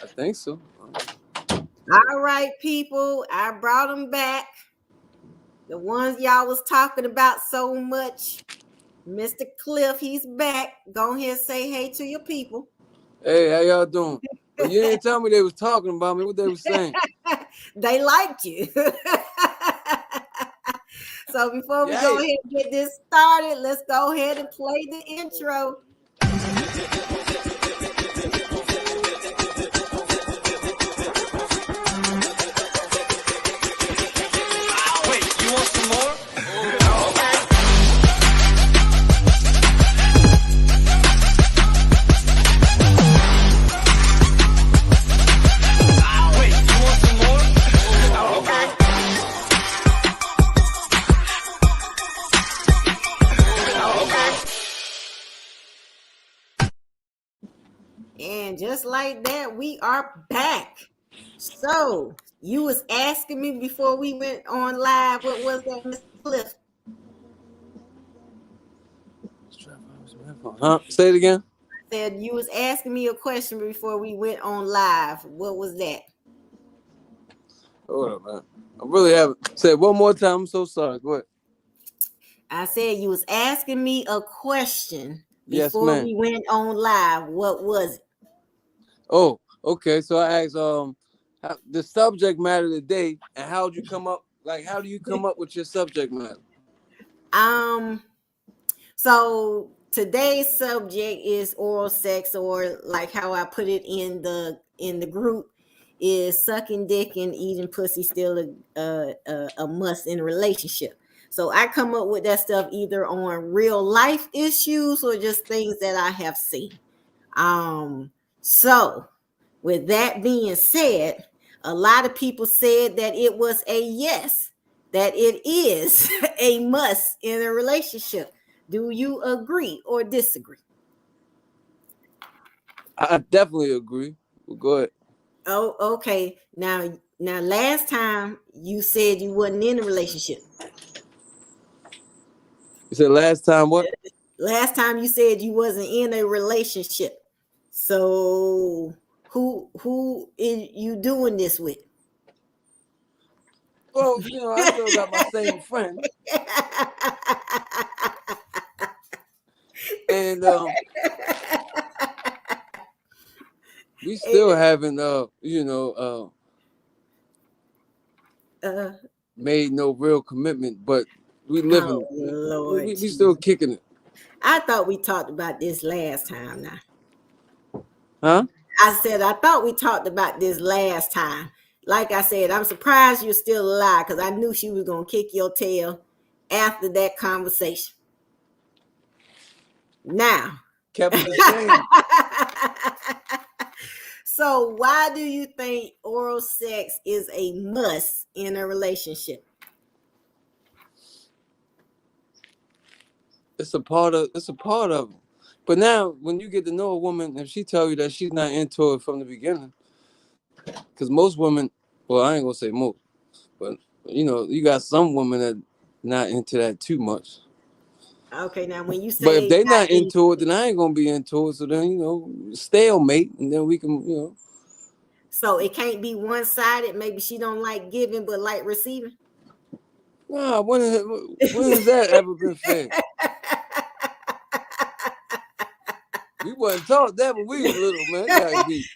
I think so. All right, people. I brought them back. The ones y'all was talking about so much. Mr. Cliff, he's back. Go ahead and say hey to your people. Hey, how y'all doing? But you didn't tell me they was talking about me. What they was saying? They liked you. So before we go ahead and get this started, let's go ahead and play the intro. And just like that, we are back. So you was asking me before we went on live, what was that, Mr. Cliff? Huh? Say it again. I said you was asking me a question before we went on live. What was that? Hold up, man. I really haven't. Say it one more time. I'm so sorry. Go ahead. I said you was asking me a question before we went on live. What was it? Oh, okay. So I asked the subject matter today, and how'd you come up? Like, how do you come up with your subject matter? So today's subject is oral sex, or like how I put it in the group, is sucking dick and eating pussy still a must in a relationship. So I come up with that stuff either on real life issues or just things that I have seen. So with that being said, a lot of people said that it was a yes, that it is a must in a relationship. Do you agree or disagree? I definitely agree. Well, go ahead. Oh, okay. Now, last time you said you wasn't in a relationship. You said last time what? Last time you said you wasn't in a relationship. So who is you doing this with? Well, I still got my same friend. And we still haven't made no real commitment, but we living. We still kicking it. I thought we talked about this last time now. Huh? I said I thought we talked about this last time. Like I said, I'm surprised you're still alive because I knew she was gonna kick your tail after that conversation. Now, kept it the same. So why do you think oral sex is a must in a relationship? It's a part of it. But now when you get to know a woman, if she tell you that she's not into it from the beginning, because most women, well, I ain't gonna say most, but you got some women that not into that too much. Okay, now when you say, but if they not into it, then I ain't gonna be into it. So then stalemate, and then we can So it can't be one-sided. Maybe she don't like giving but like receiving. Nah, when has that ever been fair? We wasn't taught that when we was little, man.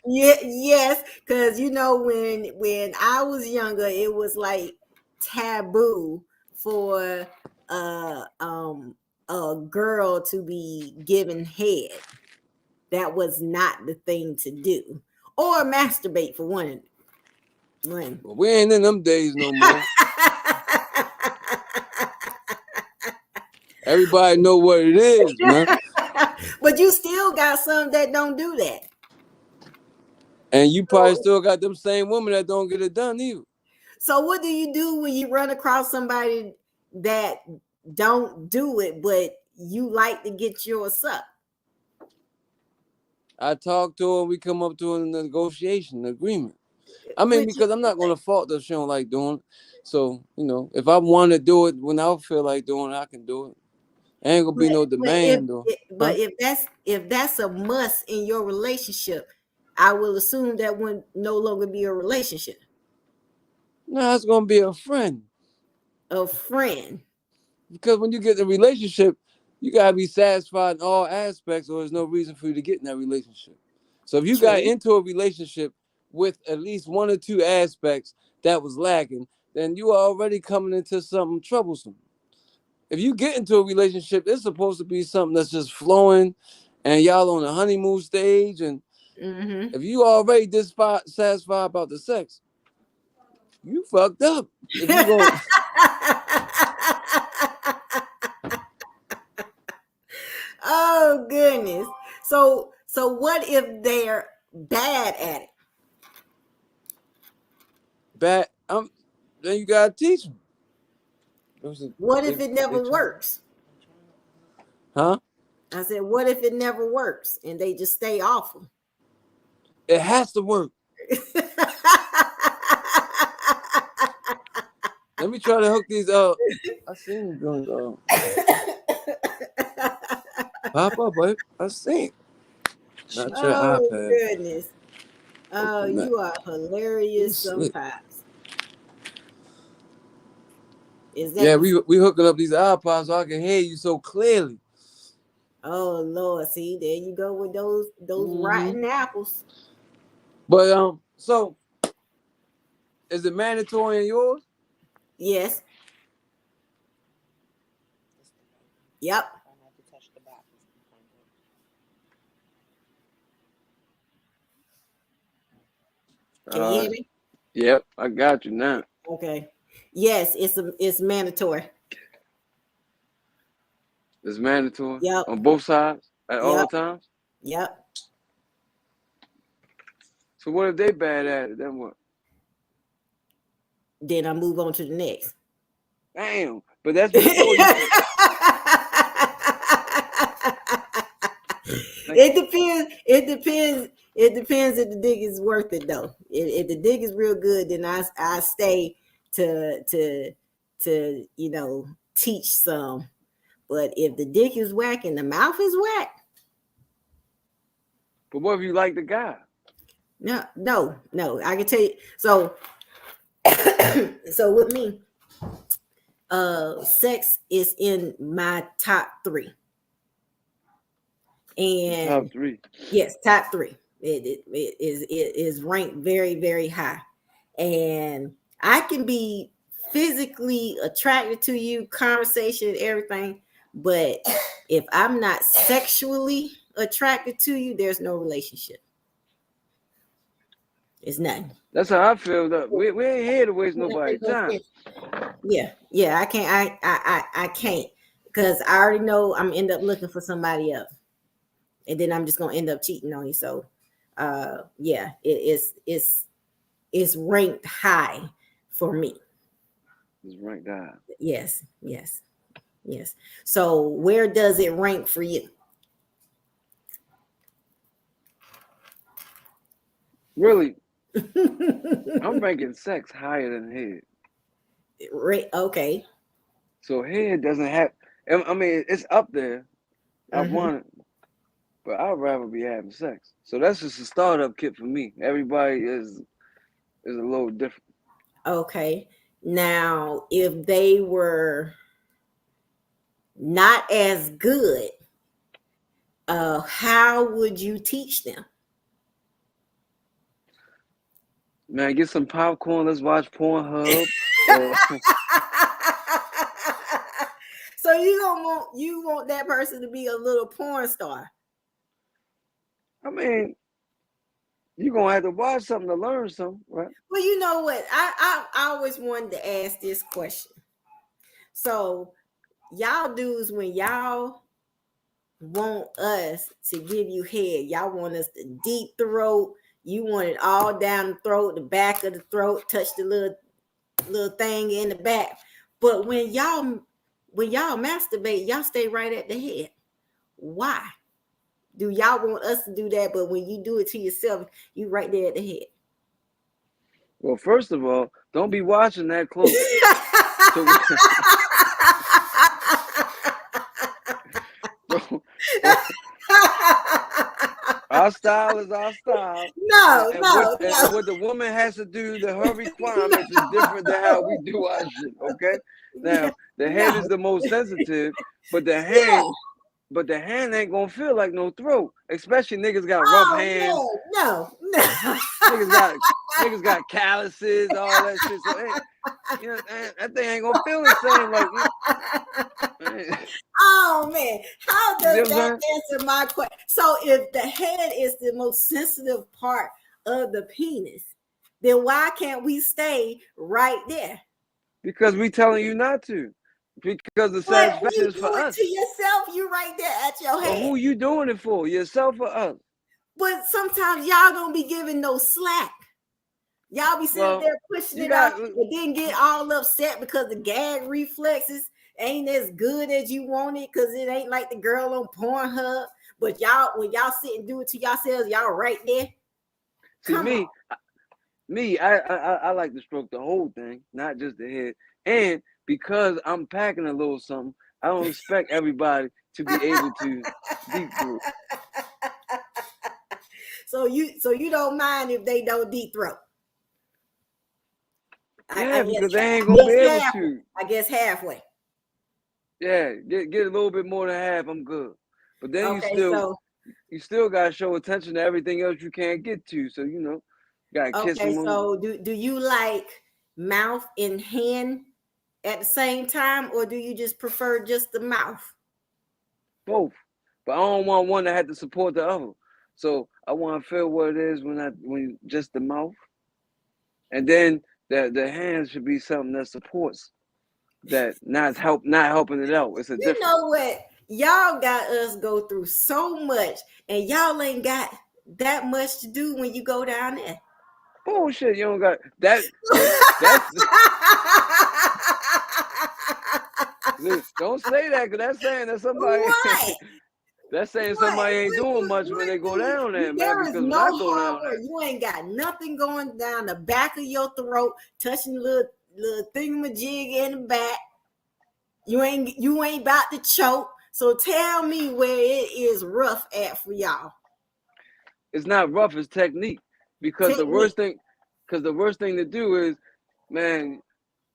Yes, because when I was younger, it was like taboo for a girl to be given head. That was not the thing to do, or masturbate for one. Well, we ain't in them days no more. Everybody know what it is, man. But you still got some that don't do that. And you probably still got them same women that don't get it done either. So what do you do when you run across somebody that don't do it, but you like to get yours up? I talk to her, we come up to a negotiation agreement. I mean, because I'm not going to fault that she don't like doing it. So, if I want to do it when I feel like doing it, I can do it. Ain't gonna be no demand. But if that's a must in your relationship, I will assume that would no longer be a relationship. No, it's gonna be a friend. A friend. Because when you get in a relationship, you gotta be satisfied in all aspects, or there's no reason for you to get in that relationship. So if you got True. into a relationship with at least one or two aspects that was lacking, then you are already coming into something troublesome. If you get into a relationship, it's supposed to be something that's just flowing, and y'all on the honeymoon stage. And Mm-hmm. if you already dissatisfied about the sex, you fucked up. If you go, Oh goodness. So what if they're bad at it? bad, then you gotta teach them. What if it never works? Huh? I said, what if it never works and they just stay awful? It has to work. Let me try to hook these up. I seen them doing pop up, babe. I seen. Not your Oh iPad. goodness. Oh, you are hilarious sometimes. Is that yeah, we hooking up these iPods so I can hear you so clearly. Oh Lord, see, there you go with those rotten apples. But so is it mandatory in yours? Yes. Yep. Can you hear me? Yep, I got you now. Okay. Yes, it's mandatory. It's mandatory. Yep. On both sides at all times. Yep. So what if they bad at it? Then what? Then I move on to the next. Damn. But that's before you. It depends. It depends. It depends if the dig is worth it, though. If the dig is real good, then I stay to teach some. But if the dick is whack and the mouth is whack, but what if you like the guy? No. I can tell you. So, so with me, sex is in my top 3. And top 3. Yes, top 3. It is ranked very, very high. And I can be physically attracted to you, conversation, everything. But if I'm not sexually attracted to you, there's no relationship. It's nothing. That's how I feel. That we ain't here to waste nobody's time. Yeah. I can't. I can't, because I already know I'm end up looking for somebody else, and then I'm just gonna end up cheating on you. So, yeah, it's ranked high for me. It's ranked high. Yes. So, where does it rank for you? Really? I'm ranking sex higher than head. Okay. So head doesn't have. I mean, it's up there. I want it, but I'd rather be having sex. So that's just a startup kit for me. Everybody is a little different. Okay. Now, if they were not as good, how would you teach them? Man, get some popcorn. Let's watch Pornhub. So you want that person to be a little porn star? I mean, you're gonna have to watch something to learn something, right? Well, you know what? I always wanted to ask this question. So, y'all dudes, when y'all want us to give you head, y'all want us to deep throat. You want it all down the throat, the back of the throat, touch the little thing in the back. But when y'all masturbate, y'all stay right at the head. Why? Do y'all want us to do that? But when you do it to yourself, you right there at the head. Well, first of all, don't be watching that close. I our style is our style. No, And no, what the woman has to do, her requirements is different than how we do our shit. Okay. Now the head is the most sensitive, but the hand. Yeah. But the hand ain't gonna feel like no throat. Especially niggas got rough hands. No. Niggas got calluses, all that shit. So you know, that thing ain't gonna feel the same. Like, oh man, how does that saying? answer my question? So if the head is the most sensitive part of the penis, then why can't we stay right there? Because we telling you not to. Because the But satisfaction is for us. To yourself, you right there at your head. But who you doing it for? Yourself or us? But sometimes y'all don't be giving no slack. Y'all be sitting there pushing it out and then get all upset because the gag reflexes ain't as good as you want it because it ain't like the girl on Pornhub. But y'all, when y'all sit and do it to yourselves, y'all right there. See, I like to stroke the whole thing, not just the head. And because I'm packing a little something, I don't expect everybody to be able to deep throat. So you don't mind if they don't deep throat? Yeah, because they ain't gonna be able to. I guess halfway. Yeah, get a little bit more than half. I'm good. But then you still gotta show attention to everything else you can't get to. So you know, gotta kiss them. So do you like mouth and hand at the same time, or do you just prefer just the mouth? Both, but I don't want one that had to support the other. So I want to feel what it is when just the mouth, and then the hands should be something that supports that, not helping it out. It's a difference. You know what? Y'all got us go through so much, and y'all ain't got that much to do when you go down there. Bullshit, you don't got that. Don't say that, because that's saying that somebody. What? That's saying somebody ain't doing much when they go down there, man. There is no hard work. You ain't got nothing going down the back of your throat, touching the little thingamajig in the back. You ain't about to choke. So tell me where it is rough at for y'all. It's not rough, it's technique. Because the worst thing to do is, man,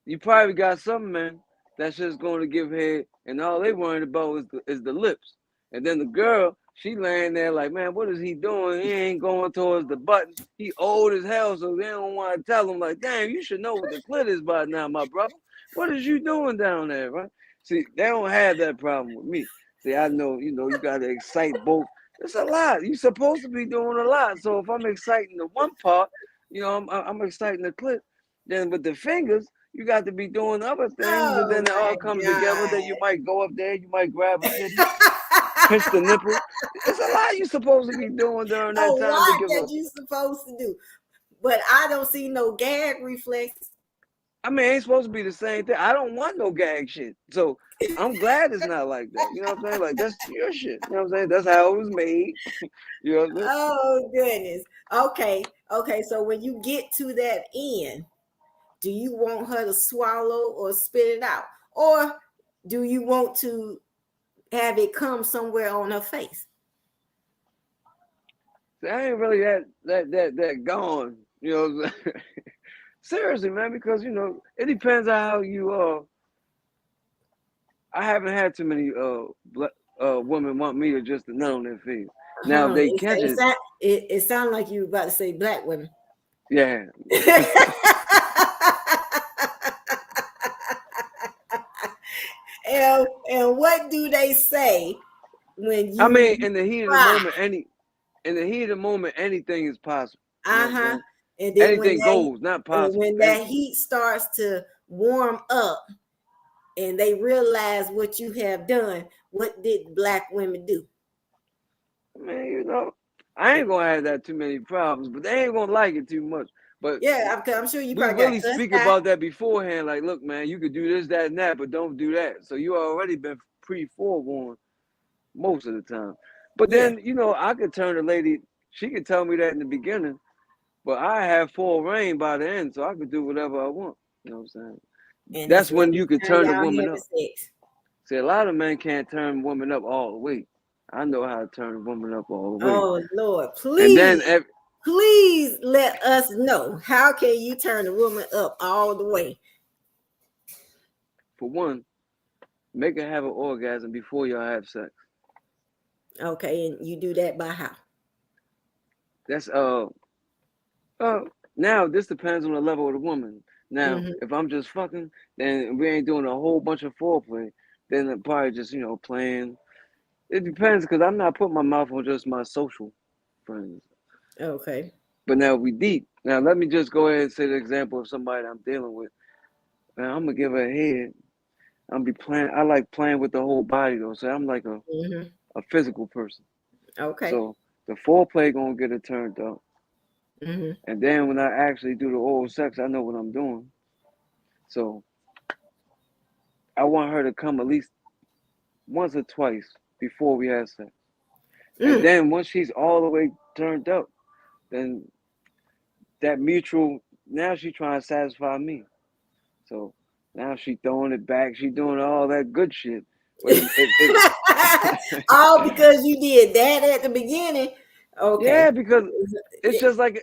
you probably got some men that's just going to give head, and all they worried about is the lips. And then the girl, she laying there like, man, what is he doing? He ain't going towards the button. He old as hell, so they don't want to tell him, like, damn, you should know what the clit is by now, my brother. What is you doing down there, right? See, they don't have that problem with me. See, I know, you got to excite both. It's a lot. You're supposed to be doing a lot. So if I'm exciting the one part, I'm exciting the clit. Then with the fingers, you got to be doing other things, and then it all comes together. Then you might go up there, you might grab a titty, pinch the nipple. It's a lot you're supposed to be doing during that time. A lot that you're supposed to do. But I don't see no gag reflex. I mean, it ain't supposed to be the same thing. I don't want no gag shit. So I'm glad it's not like that. You know what I'm saying? Like, that's your shit. You know what I'm saying? That's how it was made. You know what I'm saying? Oh, goodness. Okay. So when you get to that end, do you want her to swallow or spit it out? Or do you want to have it come somewhere on her face? I ain't really that gone. You know what I'm saying? Seriously, man, because, it depends on how you I haven't had too many women want me to just nut on their face. Now they catch it. It sounds like you were about to say black women. Yeah. and what do they say when you? I mean, in the heat of the moment, anything is possible. And then anything goes, not possible. When that heat starts to warm up, and they realize what you have done, what did black women do? Man, I ain't gonna have that too many problems, but they ain't gonna like it too much. But yeah, I'm sure you probably really speak about that beforehand. Like, look, man, you could do this, that, and that, but don't do that. So you already been pre-forewarned most of the time. But then, I could turn a lady. She could tell me that in the beginning, but I have full reign by the end, so I could do whatever I want. You know what I'm saying? And that's when you could turn the woman up. See, a lot of men can't turn women up all the way. I know how to turn a woman up all the way. Oh Lord, And then please let us know, how can you turn a woman up all the way? For one, make her have an orgasm before y'all have sex. Okay, and you do that by how? That's now this depends on the level of the woman. Now, if I'm just fucking, then we ain't doing a whole bunch of foreplay. Then it probably just, you know, playing. It depends, because I'm not putting my mouth on just my social friends. Okay. But now we deep. Now let me just go ahead and say the example of somebody I'm dealing with. Man, I'm gonna give her a head. I'm be playing. I like playing with the whole body though. So I'm like a physical person. Okay. So the foreplay gonna get it turned up. And then when I actually do the oral sex, I know what I'm doing. So I want her to come at least once or twice before we have sex. And then once she's all the way turned up, then that mutual, now she's trying to satisfy me. So now she throwing it back. She doing all that good shit. All because you did that at the beginning. Okay. Yeah, because it's just like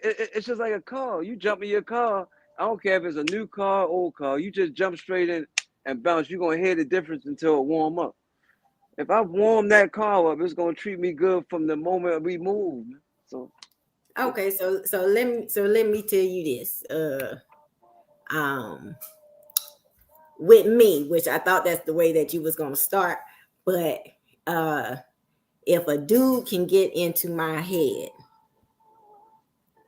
a car. You jump in your car. I don't care if it's a new car, old car. You just jump straight in and bounce. You're gonna hear the difference until it warm up. If I warm that car up, it's gonna treat me good from the moment we move. So okay, so let me tell you this. With me, which I thought that's the way that you was gonna start, but if a dude can get into my head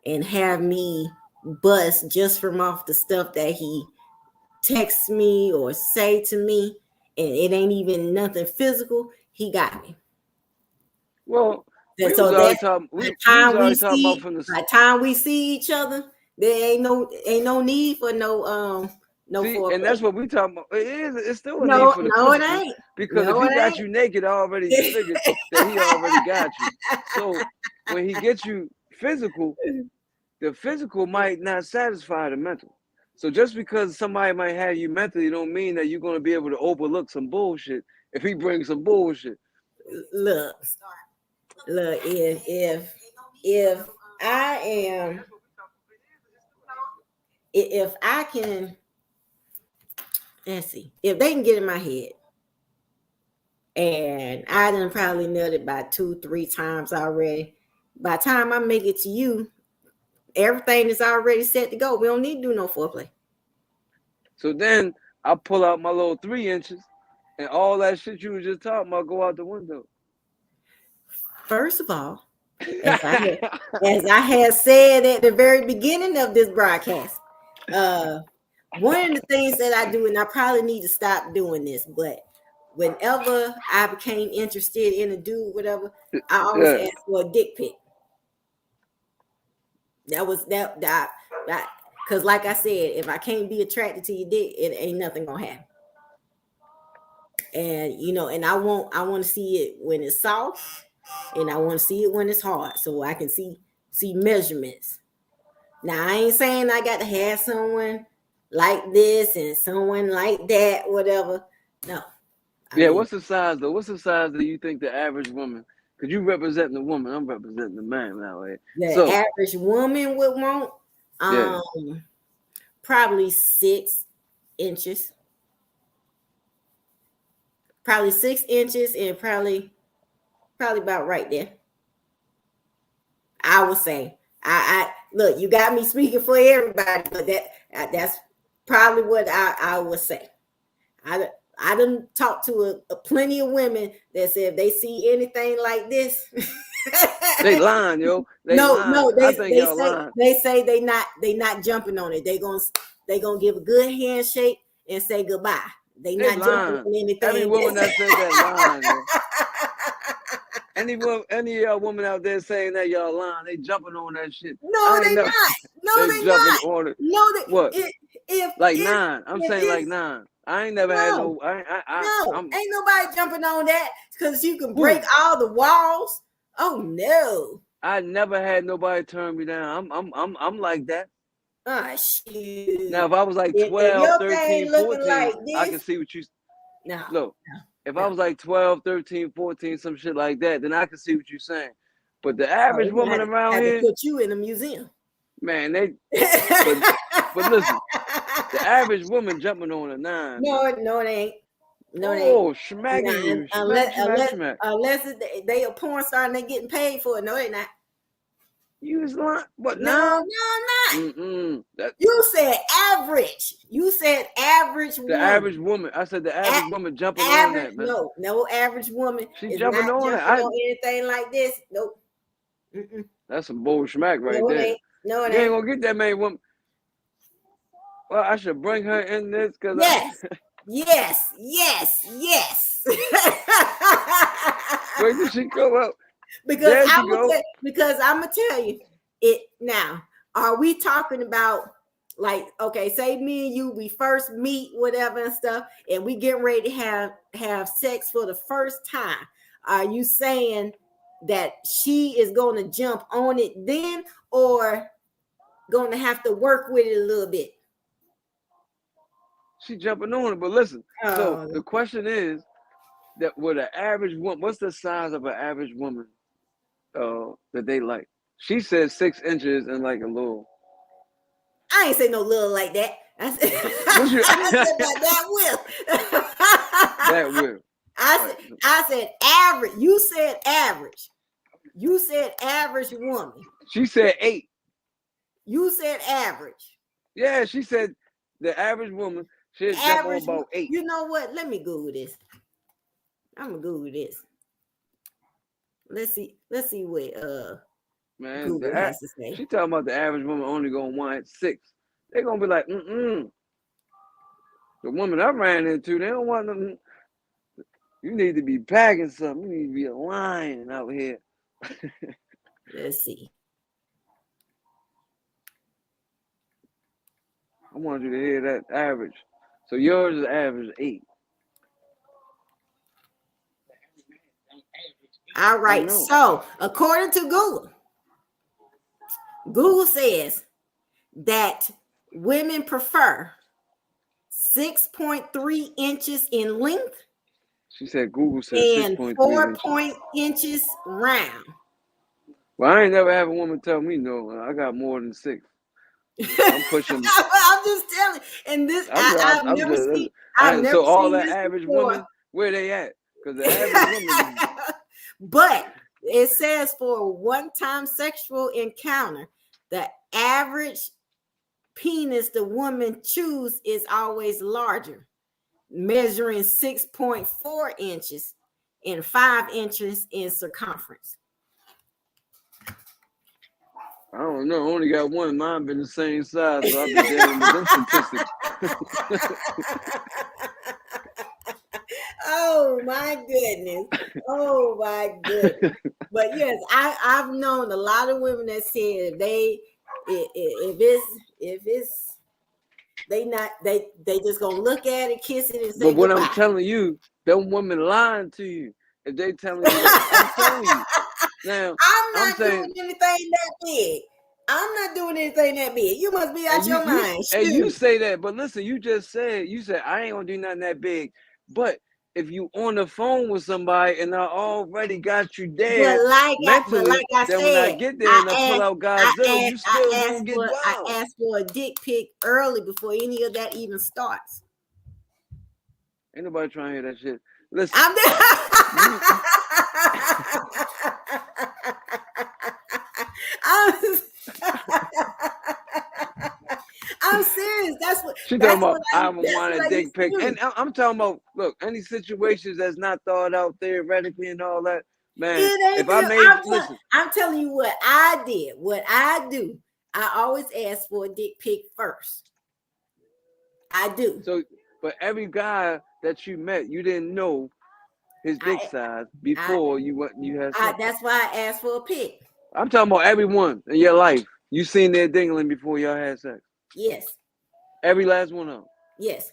and have me bust just from off the stuff that he texts me or say to me, and it ain't even nothing physical, he got me. Well, by the time we see each other, there ain't no need for no foreplay. And that's what we talking about. It's still a need for the physical. It ain't. Because if he got you naked, I already figured that he already got you. So when he gets you physical, the physical might not satisfy the mental. So just because somebody might have you mentally don't mean that you're going to be able to overlook some bullshit if he brings some bullshit. Look, if I am, if I can, let's see, if they can get in my head, and I done probably nutted about 2-3 times already, by the time I make it to you, everything is already set to go. We don't need to do no foreplay. So then I pull out my little 3 inches, and all that shit you were just talking about go out the window. First of all, as I had said at the very beginning of this broadcast, one of the things that I do, and I probably need to stop doing this, but whenever I became interested in a dude, whatever, I always asked for a dick pic. That was that because like I said, if I can't be attracted to your dick, it ain't nothing gonna happen. And you know, and I want to see it when it's soft, and I want to see it when it's hard, so I can see measurements. Now I ain't saying I got to have someone like this and someone like that, whatever. No. I mean, what's the size though? What's the size that you think the average woman? Because you representing the woman, I'm representing the man now. The average woman would want probably 6 inches. Probably 6 inches, and probably about right there. I would say. I look, you got me speaking for everybody, but that's probably what I would say. I done talked to a plenty of women that said if they see anything like this, they lying, yo. They say they not jumping on it. They gonna give a good handshake and say goodbye. They not jumping on anything. Every woman that said that lying, yo. Any woman out there saying that y'all lying, they jumping on that shit. No, they not. No, they not. On it. No, what? Like 9. I'm saying like 9. I ain't never had no. Ain't nobody jumping on that because you can break all the walls. Oh no! I never had nobody turn me down. I'm like that. Oh shoot! Now if I was like 12, 13, 14, like I can see what you. No. Look. If I was like 12, 13, 14, some shit like that, then I can see what you're saying. But the average woman around had here, to put you in a museum. man, they. But listen, the average woman jumping on a 9. No, it ain't. No, oh, smacking you, smack. Unless they a porn star and they getting paid for it. No, they not. You was lying. What? No, not. You said average. You said average woman. The average woman. I said the average woman jumping on that, man. No average woman. She's jumping on it. Anything like this. Nope. That's some bull smack right there. It ain't. No, it you ain't. ain't gonna get that many women. Well, I should bring her in this because yes. Where did she go up? Because I'm gonna tell you it now. Are we talking about like, okay, say me and you, we first meet, whatever and stuff, and we get ready to have sex for the first time? Are you saying that she is going to jump on it then, or going to have to work with it a little bit? She jumping on it, but listen. So the question is that with an average woman, what's the size of an average woman that they like? She said 6 inches and like a little. I ain't say no little like that. I said, I said that will. That will. I said average. You said average. You said average woman. She said 8. You said average. Yeah, she said the average woman should jump on about 8. You know what? Let me Google this. I'm gonna Google this. Let's see what man, Google has to say. She talking about the average woman only gonna want 6. They're gonna be like, The woman I ran into, they don't want them. You need to be packing something. You need to be a lion out here. Let's see. I want you to hear that average. So yours is average 8. All right. So according to Google says that women prefer 6.3 inches in length. She said Google said and 4 inches round. Well, I ain't never have a woman tell me no. I got more than 6. I'm pushing. I'm just telling. And this, I've never seen. So all the average women, where they at? Because the average woman. But it says for a one-time sexual encounter, the average penis the woman choose is always larger, measuring 6.4 inches and 5 inches in circumference. I don't know. I only got one. Mine been the same size, so I've been dealing with them statistics. Oh my goodness. Oh my goodness. But yes, I've known a lot of women that said if it's they just gonna look at it, kiss it, and say But what goodbye. I'm telling you, them women lying to you. If they telling you that, I'm telling you. Now, I'm not doing anything that big. I'm not doing anything that big. You must be out your mind. And you say that, but listen, you said I ain't gonna do nothing that big. But if you on the phone with somebody and I already got you there, but like I said, when I get there and I pull out Godzilla, you still gonna get wild. I asked for a dick pic early before any of that even starts. Ain't nobody trying to hear that shit. Listen. I'm serious. That's what she talking about. I want a dick pic, and I'm talking about. Look, any situations that's not thought out theoretically and all that, man. If I made, I'm telling you what I did. What I do, I always ask for a dick pic first. I do. So, but every guy that you met, you didn't know his dick size before you had sex. That's why I asked for a pic. I'm talking about everyone in your life. You seen their dingling before y'all had sex. Yes. Every last one of them. Yes.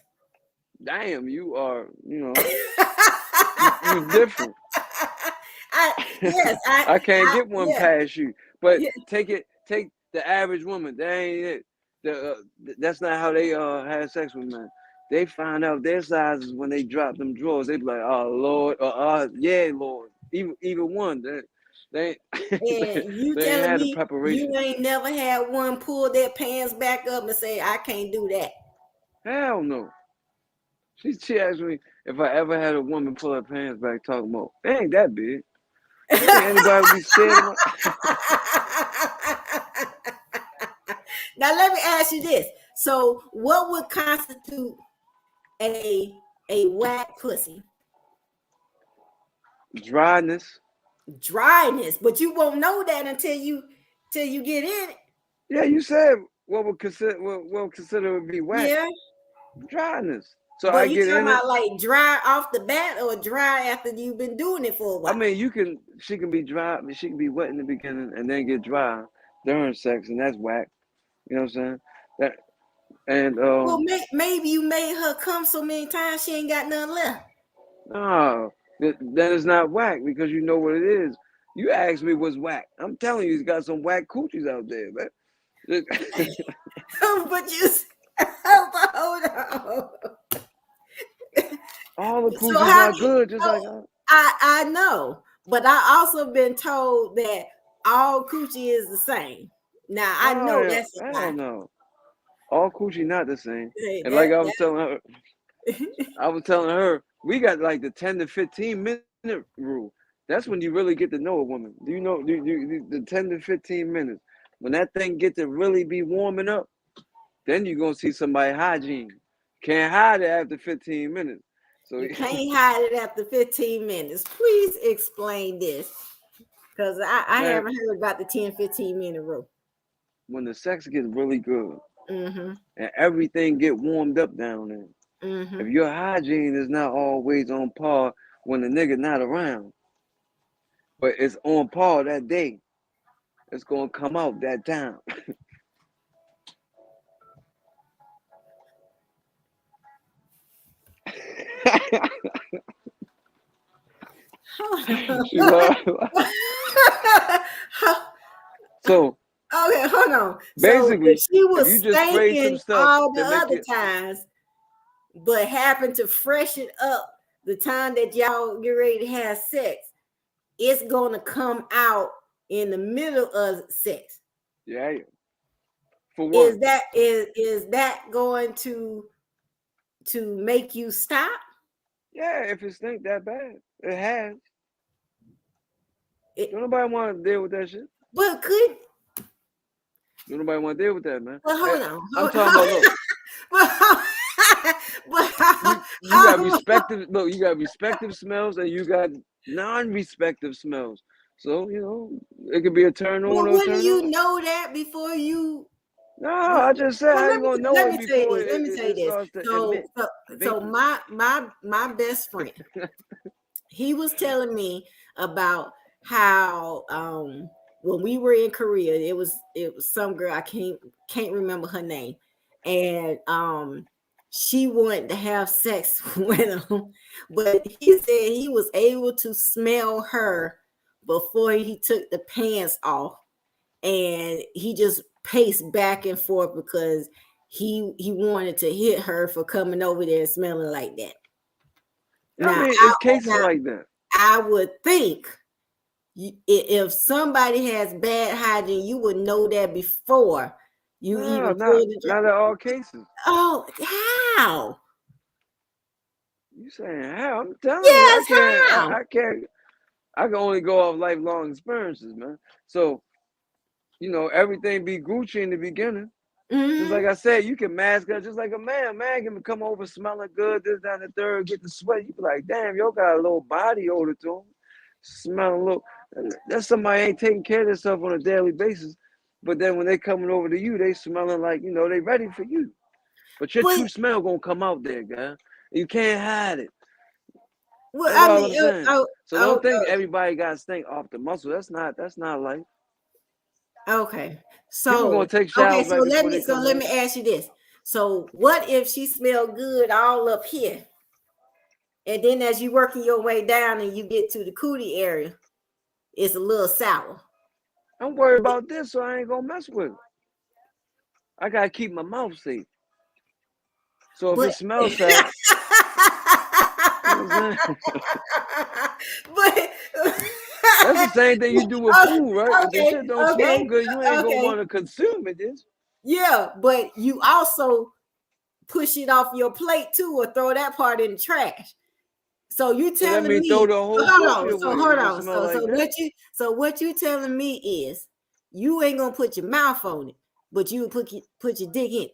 Damn, you are, you're different. I can't get one past you. But take the average woman. That ain't it. That's not how they have sex with men. they find out their sizes when they drop them drawers. They be like, "Oh Lord," or "Yeah, Lord." Even one, they And you they ain't telling had the me you preparation. ain't never had one pull their pants back up and say, I can't do that. Hell no. She asked me if I ever had a woman pull her pants back talking about, it ain't that big. You think anybody would be scared of my Now let me ask you this. So what would constitute a whack pussy? dryness? Dryness, but you won't know that until you get in it. Yeah, you said what would consider would be whack? Yeah. Dryness. So But I you get talking in it. about like dry off the bat or dry after you've been doing it for a while? I mean, she can be dry, I mean, she can be wet in the beginning and then get dry during sex, and that's whack. You know what I'm saying? That and Well, maybe you made her come so many times she ain't got nothing left. no, then it's not whack because you know what it is. You asked me what's whack. I'm telling you, he's got some whack coochies out there, man. But you hold on. All the So coochies not good, just like I know, but I also been told that all coochie is the same. Now I know that's a lie. no. All coochie not the same. Hey, And like I was telling her, we got like the 10 to 15 minute rule. That's when you really get to know a woman. Do you know the 10 to 15 minutes? When that thing get to really be warming up, then you're gonna see somebody hygiene. Can't hide it after 15 minutes. So you can't hide it after 15 minutes. Please explain this. Because I haven't heard about the 10-15 minute rule. When the sex gets really good Mm-hmm. and everything get warmed up down there, Mm-hmm. if your hygiene is not always on par when the nigga not around, but it's on par that day, it's gonna come out that time. So okay, hold on. basically, So she was if you just spray some stinking stuff all the to make other it, times, but happened to freshen up the time that y'all get ready to have sex, it's gonna come out in the middle of sex. yeah. For what? Is that going to make you stop? Yeah, if it stink that bad, it has. Don't nobody want to deal with that shit. But could Don't nobody want to deal with that, man. Well, hold on. I'm talking about look. You got respective look. You got respective smells, and you got non-respective smells. So you know it could be a turn on or a wouldn't turn you off. know that before you? No, I just said how you gonna know let it me tell you before this. Let me tell you it this. starts to emit. So my best friend, he was telling me about how when we were in Korea, it was some girl, I can't remember her name, and she wanted to have sex with him, but he said he was able to smell her before he took the pants off, and he just paced back and forth because he wanted to hit her for coming over there smelling like that. I mean, it's cases like that. I would think if somebody has bad hygiene, you would know that before you even pull the not in all cases. Oh, how? You saying how? I'm telling yes, you, I can't. I can only go off lifelong experiences, man. So, you know, everything be Gucci in the beginning. Mm-hmm. Just like I said, you can mask up just like a man. Man can come over smelling good, this, that, and the third, get the sweat. You be like, damn, yo got a little body odor to him. Smell a little. That's somebody ain't taking care of themselves on a daily basis. But then when they coming over to you, they smelling like, you know, they ready for you. But your true smell gonna come out there, guy. You can't hide it. Well, That's all I'm saying. So don't think everybody got stink off the muscle. That's not life. Okay. So people gonna take showers so let me ask you this. So what if she smelled good all up here? And then as you working your way down and you get to the cootie area, it's a little sour. I'm worried about this, so I ain't gonna mess with it. I gotta keep my mouth safe. So if But it smells foul, you know what I'm saying? but That's the same thing you do with food, right? If the shit don't smell good, you ain't gonna want to consume it, is? Yeah, but you also push it off your plate too, or throw that part in the trash. So you So that telling means throw me, the whole hold pussy on, so away. hold If it on. smell like that. What you telling me is you ain't gonna put your mouth on it, but you put your dick in it.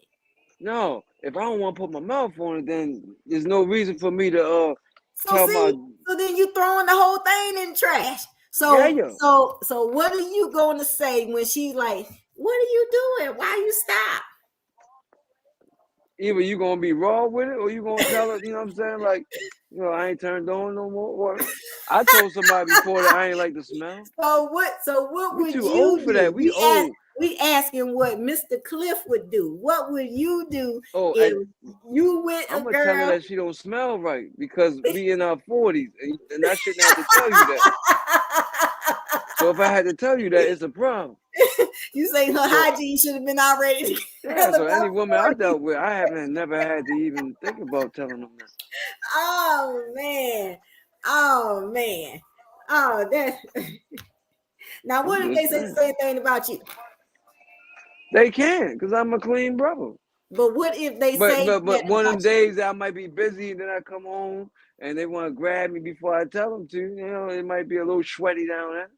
No, if I don't want to put my mouth on it, then there's no reason for me to So tell my so then you throwing the whole thing in the trash. yeah. So what are you going to say when she like, what are you doing? Why you stop? Either you gonna be raw with it or you gonna tell her, you know what I'm saying? Like, I ain't turned on no more. Or I told somebody before that I ain't like the smell. So what We would too you old for do? that. We old. We asking what Mr. Cliff would do. What would you do Oh, if and you with a I'm gonna tell her girl? that she don't smell right because we in our 40s, and I shouldn't have to tell you that. So if I had to tell you that, it's a problem. You say her hygiene should have been already. Yeah, so any woman I dealt with, I never had to even think about telling them that. Oh man. Oh man. Oh, that. Now, what if they say the same thing about you? They can, because I'm a clean brother. But what if they say But that one of about them you? days I might be busy, and then I come home and they want to grab me before I tell them to. It might be a little sweaty down there.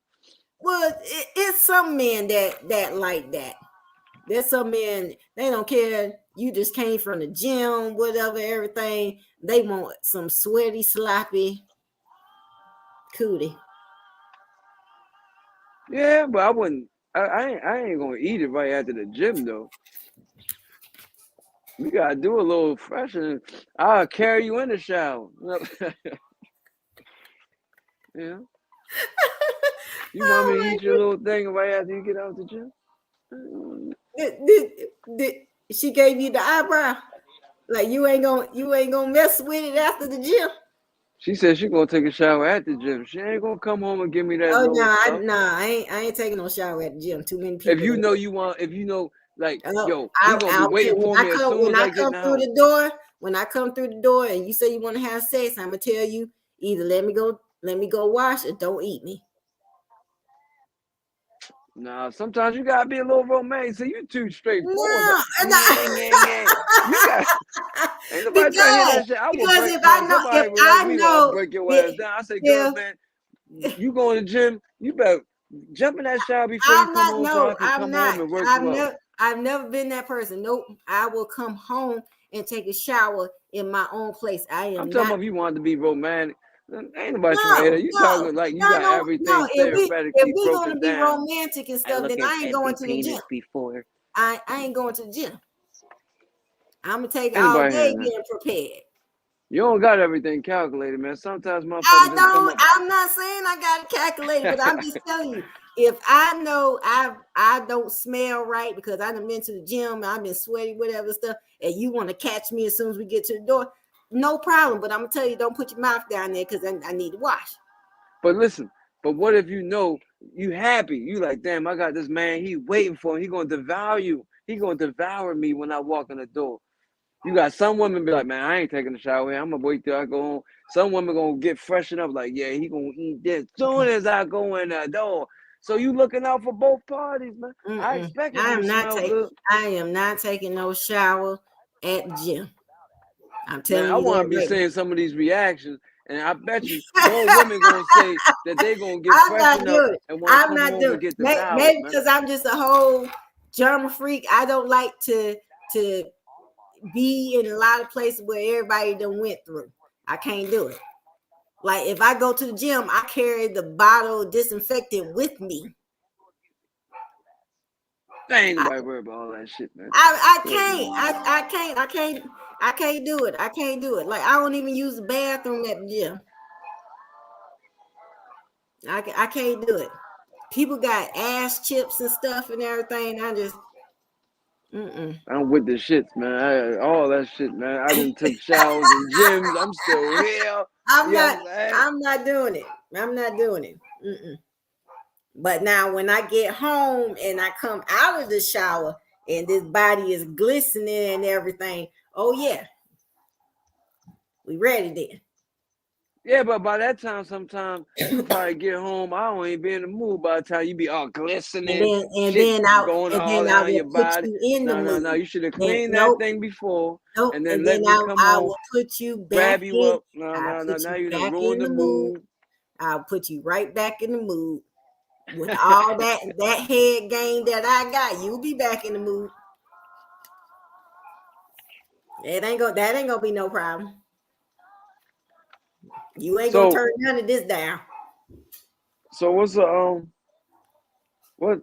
Well, it's some men that like that. There's some men, they don't care. You just came from the gym, whatever, everything. They want some sweaty, sloppy cootie. Yeah, but I wouldn't. I ain't gonna eat it right after the gym though. We gotta do a little freshening. I'll carry you in the shower. Yeah. You want me to eat your little thing right after you get out the gym? She gave you the eyebrow. Like you ain't gonna mess with it after the gym. She said she gonna take a shower at the gym. She ain't gonna come home and give me that Oh little stuff. I ain't taking no shower at the gym. Too many people. If you know, like, yo, he gonna be I'll waiting for me as soon as I get in the house. When I come through the door and you say you want to have sex, I'm gonna tell you either let me go wash or don't eat me. Nah, sometimes you gotta be a little romantic. So you too straightforward. No, Like, you got ain't nobody trying to hear that shit. I will break somebody will like me I'll break your ass down. I say, girl, man, you go to the gym, you better jump in that shower before you come home so I can come home and work you out. I've never been that person. Nope. I will come home and take a shower in my own place. I'm talking about if you want to be romantic. Ain't nobody trying to hear that. You talking like you got everything theoretically if we're broken gonna be down. romantic and stuff, then I ain't going to the gym. Before. I ain't going to the gym. I'm gonna take Anybody all day getting prepared. You don't got everything calculated, man. Sometimes motherfuckers I don't. I'm not saying I got it calculated, but I'm just telling you. If I know I don't smell right because I done been to the gym, I've been sweaty, whatever stuff, and you want to catch me as soon as we get to the door, no problem. But I'm gonna tell you, don't put your mouth down there because I need to wash. But listen, what if you know you happy? You like, damn, I got this man. He waiting for me. He gonna devour you. He gonna devour me when I walk in the door. You got some women be like, man, I ain't taking a shower. I'm gonna wait till I go home. Some women gonna get freshened up, like, yeah, he gonna eat this soon as I go in the door. So you looking out for both parties, man. I expect it to smell good. I am not taking no shower at the gym. I'm telling you. I want to be seeing some of these reactions, and I bet you more women gonna say that they gonna get freshened up and want to come home and get the vowels, maybe because I'm just a whole germ freak. I don't like to be in a lot of places where everybody done went through. I can't do it. Like if I go to the gym, I carry the bottle of disinfectant with me. Ain't nobody worry about all that shit, man. I can't do it. I can't do it. Like I don't even use the bathroom at the gym. I can't do it. People got ass chips and stuff and everything. I just I'm with the shits, man. All that shit, man. I done took showers in gyms. I'm still here. I'm not doing it. I'm not doing it. But now when I get home and I come out of the shower and this body is glistening and everything, oh yeah, We ready then. Yeah, but by that time, sometimes you probably get home. I don't even be in the mood by the time you be all glistening, And shit then going all I down will your put body. you in the mood. No. You should have Then, cleaned that nope, thing before, nope. and then And let then me come I home, will put you back grab you in. up. No. Put Now you you done back ruined in the the mood. mood. I'll put you right back in the mood. With all that head game that I got, you'll be back in the mood. That ain't gonna be no problem. You ain't gonna turn none of this down. So what's what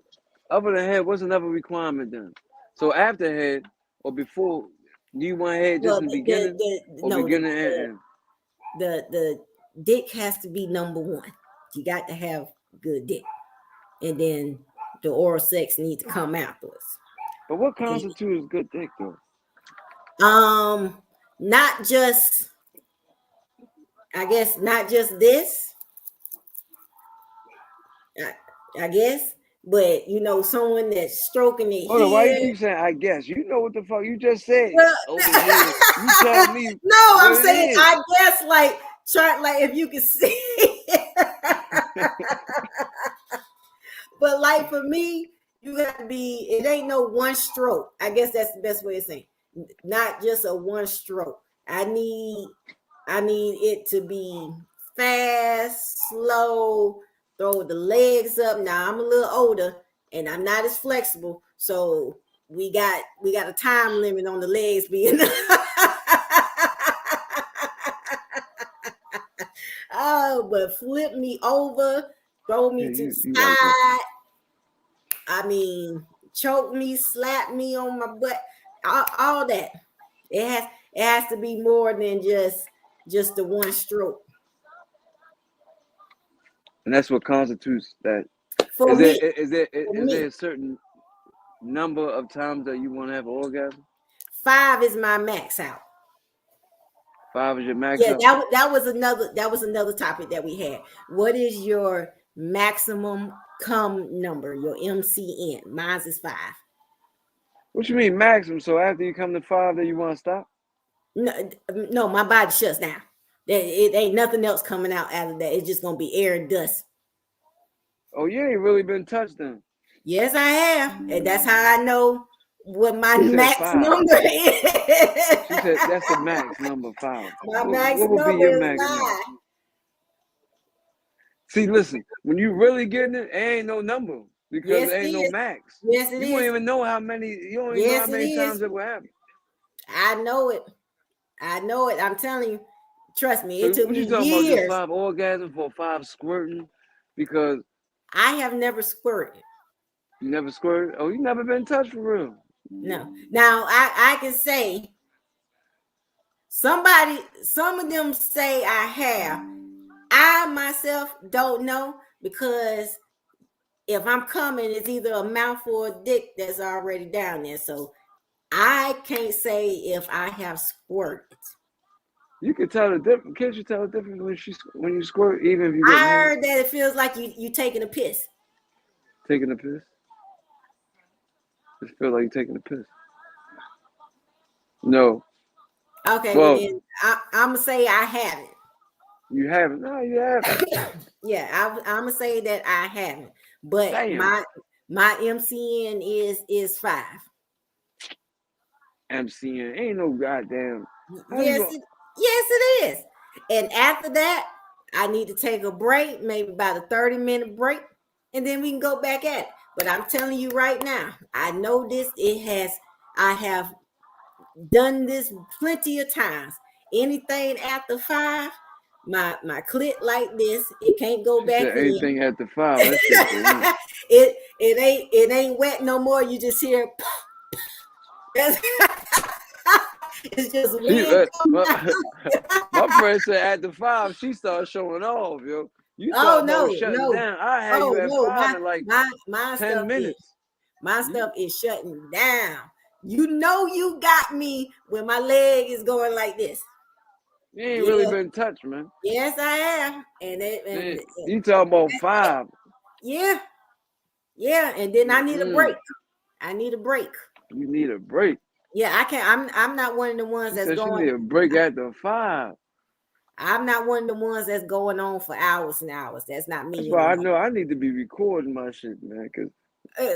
other than head? What's another requirement then? So after head or before, do you want head just in the beginning or beginning and end? The dick has to be number one. You got to have good dick, and then the oral sex needs to come afterwards. But what constitutes good dick though? Not just, I guess, not just this. I guess, but you know, someone that's stroking it Hold on, why you here. keep saying I guess? You know what the fuck you just said Well, over here. You tell me. No, I'm saying I guess like if you can see. But like for me, you got to be, it ain't no one stroke. I guess that's the best way of saying. Not just a one stroke. I need it to be fast, slow, throw the legs up. Now I'm a little older and I'm not as flexible, so we got a time limit on the legs being oh, but flip me over, throw me to the side. I mean, choke me, slap me on my butt, all that. It has to be more than just the one stroke. And that's what constitutes that. For is me, is there a certain number of times that you want to have an orgasm? 5 is my max out. 5 is your max out? Yeah, that was another topic that we had. What is your maximum cum number, your MCN? Mine is 5. What you mean maximum? So after you come to 5, then you want to stop? No, my body shuts down. It ain't nothing else coming out of that. It's just gonna be air and dust. Oh, you ain't really been touched then. Yes, I have, and that's how I know what my max number is. She said that's the max number, 5. My max what would number be your is max 5. number? See, listen, when you really getting it, it ain't no number because it ain't no max. Yes, it is. You don't even know how many. You don't even know how many times it will happen. I know it. I'm telling you. Trust me, So it took what me you talking years. about? Just 5 orgasms for 5 squirting? Because I have never squirted. You never squirted? Oh, you never been touched for real? No. Now I can say some of them say I have. I myself don't know, because if I'm coming, it's either a mouth or a dick that's already down there. So I can't say if I have squirted. You can tell the difference. Can't you tell the difference when you squirt, even if you get I heard that it feels like you taking a piss. Taking a piss? It feels like you're taking a piss. No. Okay, well then I'm gonna say I haven't. You haven't? No, you haven't. Yeah, I'm gonna say that I haven't. But damn. my MCN is 5. MCN ain't no goddamn. Yes, it is. And after that, I need to take a break, maybe about a 30-minute break, and then we can go back at it. But I'm telling you right now, I know this. I have done this plenty of times. Anything after 5, my clit like this, it can't go back in. Anything after 5, that shit it ain't wet no more. You just hear it's just weird. My friend said after 5, she started showing off, yo. You talking about shutting down. I had you at 5 in like my 10 minutes. My stuff is shutting down. You know you got me when my leg is going like this. You ain't really been touched, man. Yes, I have. And you talking about 5. Yeah. Yeah, and then I need a break. I need a break. You need a break. Yeah, I can't. I'm not one of the ones that's going. She need a break after 5. I'm not one of the ones that's going on for hours and hours. That's not me. That's why I know I need to be recording my shit, man. Cause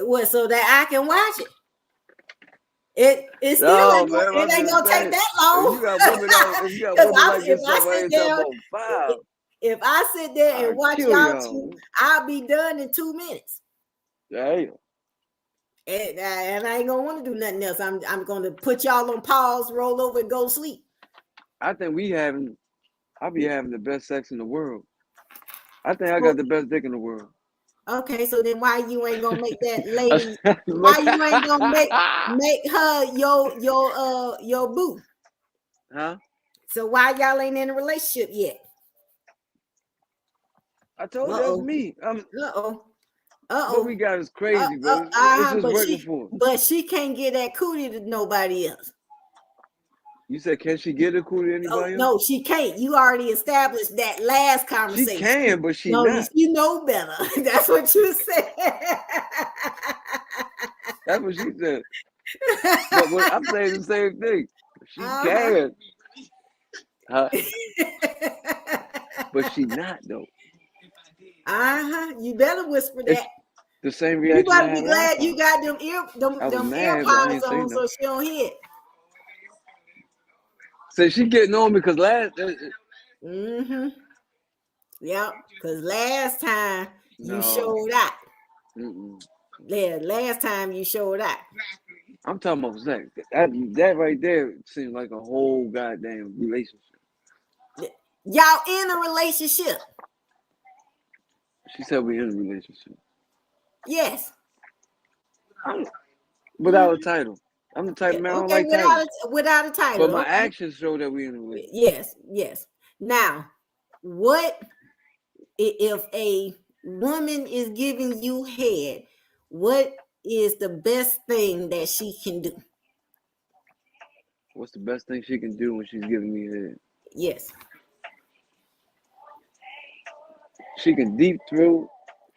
What, so that I can watch it. It still no, ain't man, gonna, it I'm ain't just gonna take saying, that long. if you got Because women like if yourself, I I sit ain't talking there, about five. if I sit there and I'll watch kill y'all y'all. two, I'll be done in 2 minutes. Damn. And I ain't gonna want to do nothing else. I'm gonna put y'all on pause, roll over, and go sleep. I think I'll be having the best sex in the world. I think I Well, got the best dick in the world. okay, so then why you ain't gonna make that lady? Why you ain't gonna make her your boo? Huh? So why y'all ain't in a relationship yet? I told you that's me. What we got is crazy, but it's just working for us. But she can't get that cootie to nobody else. You said, can she get a cootie to anybody else? No, she can't. You already established that last conversation. She can, but she not. You know better. That's what you said. That's what she said. But I'm saying the same thing. She can. But she not though. You better whisper that. It's the same reaction. You better be glad you got them AirPods on no. so she don't hear it. So she getting on because last. Yep, because last time you showed out. Yeah, last time you showed out. I'm talking about sex. That right there seems like a whole goddamn relationship. Y'all in a relationship? She said we in a relationship. Yes. Without a title. I'm the type of man I don't like titles. Without a title. But my actions show that we in a relationship. Yes. Now, what if a woman is giving you head? What is the best thing that she can do? What's the best thing she can do when she's giving me head? Yes. She can deep throat.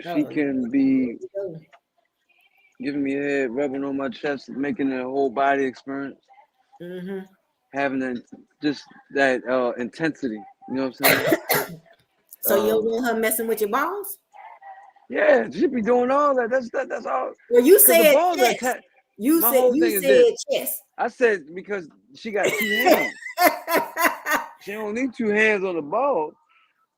She can be giving me head, rubbing on my chest, making a whole body experience. Having that intensity. You know what I'm saying? So you don't want her messing with your balls? Yeah, she be doing all that. That's all. Well, you said chest. You said chest. I said because she got two hands. She don't need two hands on the ball.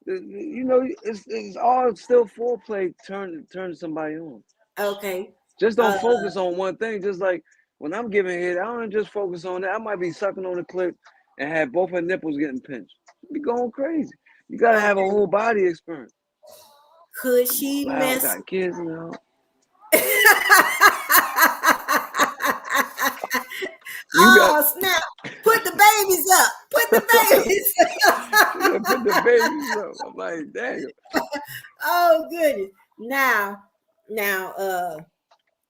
You know, it's all still foreplay. Turn somebody on. Okay. Just don't focus on one thing. Just like when I'm giving head, I don't just focus on that. I might be sucking on the clip and have both her nipples getting pinched. Be going crazy. You gotta have a whole body experience. Could she mess? Got kids now. Snap! Put the babies up. Put the babies up. Put the babies up. I'm like, dang. Oh goodness. Now,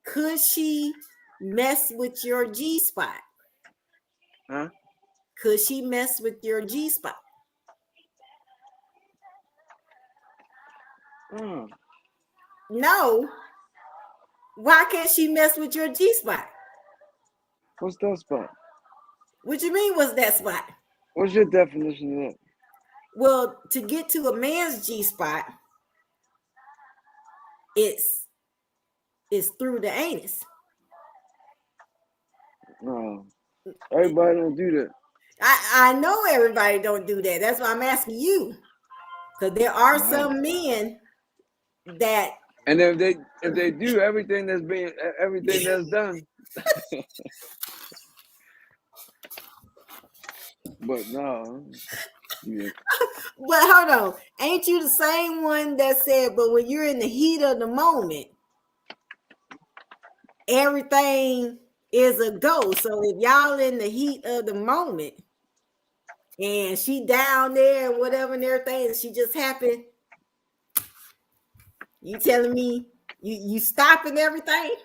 could she mess with your G spot? Huh? Could she mess with your G spot? No. Why can't she mess with your G spot? What's that spot? What you mean, what's that spot? What's your definition of that? Well, to get to a man's G spot, it's through the anus. No, everybody don't do that. I know everybody don't do that. That's why I'm asking you, because there are some men that. And if they do everything that's done, but no. Yeah. But hold on, ain't you the same one that said? But when you're in the heat of the moment, everything is a go. So if y'all in the heat of the moment, and she down there and whatever and everything, she just happened. You telling me you stopping everything?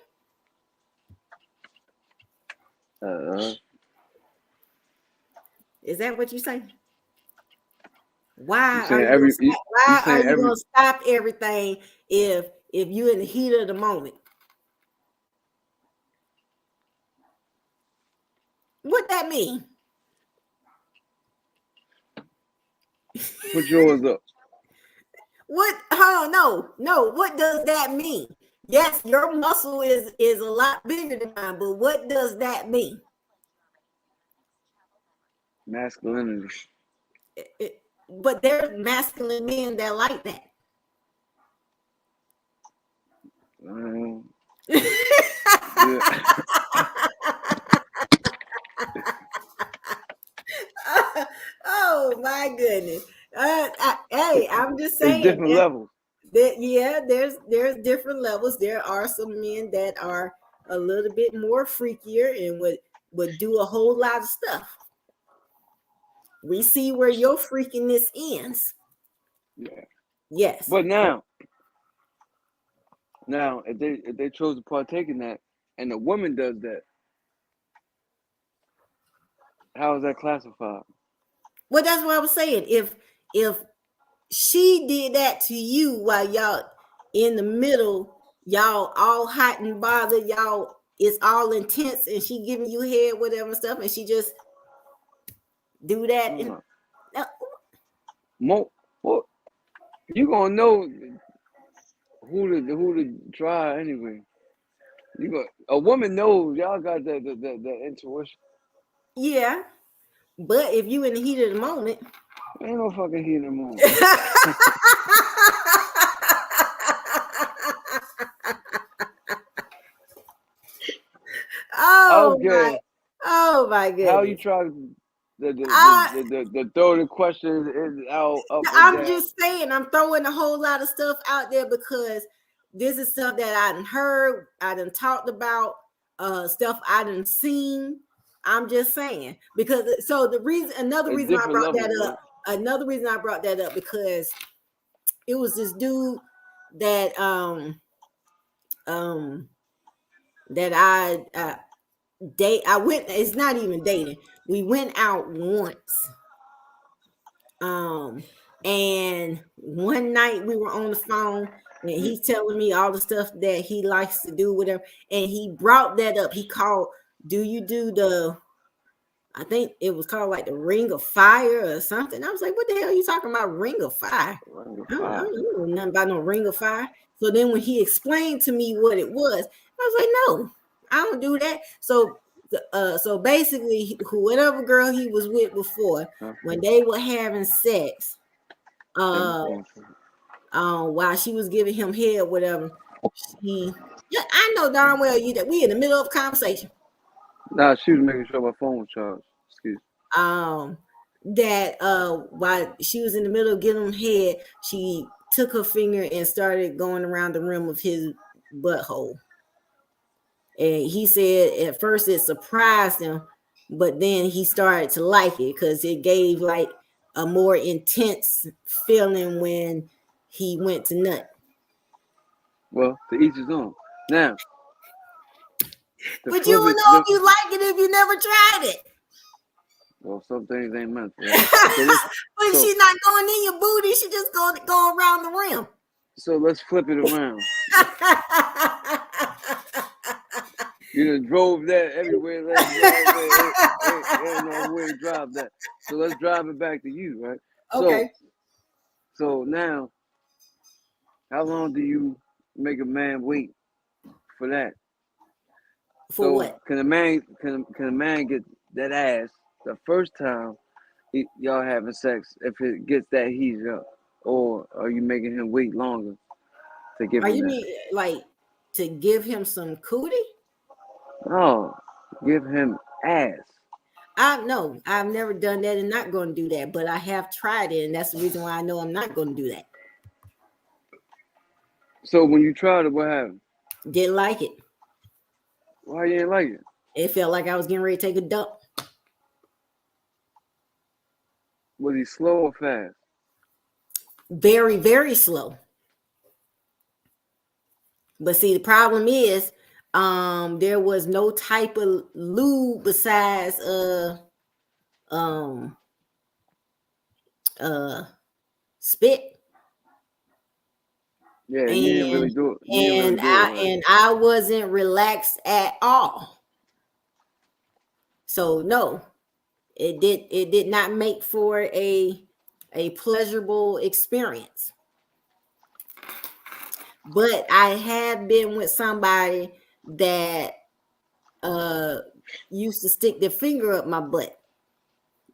Is that what you're saying? Why are you gonna stop everything if you're in the heat of the moment? What that mean? Put yours up. What? Oh no. What does that mean? Yes, your muscle is a lot bigger than mine, but what does that mean? Masculinity. But there's masculine men that like that. Yeah. Oh my goodness. Hey, I'm just saying. It's different levels. There's different levels. There are some men that are a little bit more freakier and would do a whole lot of stuff. We see where your freakiness ends. Yeah. Yes. But now if they chose to partake in that and the woman does that, how is that classified? Well, that's what I was saying. If she did that to you while y'all in the middle, y'all all hot and bothered, y'all it's all intense, and she giving you head, whatever stuff, and she just do that. Well, you gonna know who to try anyway. A woman knows. Y'all got that intuition. Yeah, but if you in the heat of the moment, ain't no fucking heat of the moment. Oh my goodness! How you try the throw the questions out up? I'm just saying, I'm throwing a whole lot of stuff out there because this is stuff that I done heard, I done talked about, stuff I done seen. I'm just saying because another reason I brought that up because it was this dude that that I went. It's not even dating. We went out once. And one night we were on the phone and he's telling me all the stuff that he likes to do, whatever. And he brought that up. He called, do you do I think it was called like the Ring of Fire or something. I was like, what the hell are you talking about, Ring of Fire? I don't know nothing about no Ring of Fire. So then when he explained to me what it was, I was like, no, I don't do that. So basically, whatever girl he was with before, when they were having sex, while she was giving him head, whatever, I know darn well that we in the middle of a conversation. Nah, she was making sure my phone was charged. Excuse me. That while she was in the middle of getting him head, she took her finger and started going around the rim of his butthole. And he said at first it surprised him, but then he started to like it because it gave like a more intense feeling when he went to nut. Well, to each his own. Now, but you don't know if you like it if you never tried it. Well, some things ain't meant for But she's not going in your booty. She just go around the rim. So let's flip it around. You done drove that everywhere. Ain't no way to drive that. So let's drive it back to you, right? Okay. So now, how long do you make a man wait for that? For what? Can a man get that ass the first time y'all having sex if it gets that heated up, or are you making him wait longer to give him? You mean like to give him some cootie? No, give him ass. I've never done that and not going to do that, but I have tried it, and that's the reason why I know I'm not going to do that. So when you tried it, what happened? Didn't like it. Why you didn't like it? It felt like I was getting ready to take a dump. Was he slow or fast? Very, very slow. But see, the problem is, there was no type of lube besides spit. Yeah, and you didn't really do it. And I wasn't relaxed at all. So no, it did not make for a a pleasurable experience. But I have been with somebody that used to stick their finger up my butt.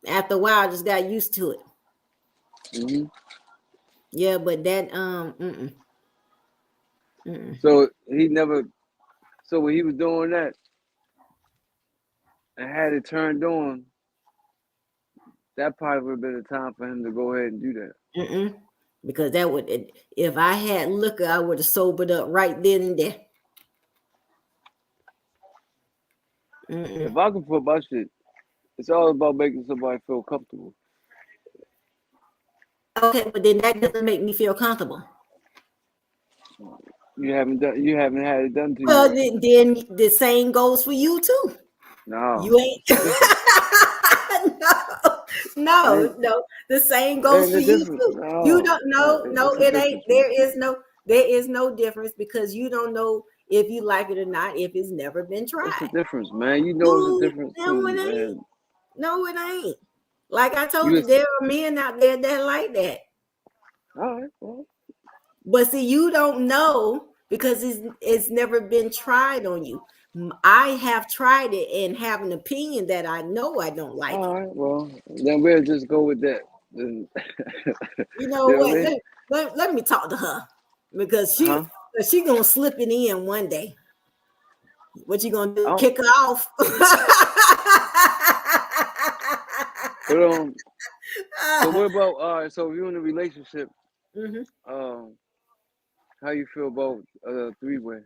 After a while, I just got used to it. Mm-hmm. Yeah, but that So he never. So when he was doing that and had it turned on, that probably would have been the time for him to go ahead and do that. Because that would, if I had liquor, I would have sobered up right then and there. If I can put my shit, it's all about making somebody feel comfortable. Okay, but then that doesn't make me feel comfortable. You haven't had it done to you. Well, then the same goes for you too. No, you ain't. no. The same goes for you too. No, you don't know. No, it ain't. There is no difference because you don't know if you like it or not if it's never been tried. What's the difference, man? You know the difference too, it man. ain't. No, it ain't. Like I told you, there are men out there that like that. All right, well. But see, you don't know because it's never been tried on you. I have tried it and have an opinion that I know I don't like. All right, well, then we'll just go with that. You know what? Let me talk to her because she gonna slip it in one day. What you gonna do? Kick her off? But so what about so if you're in a relationship, how you feel about three-way?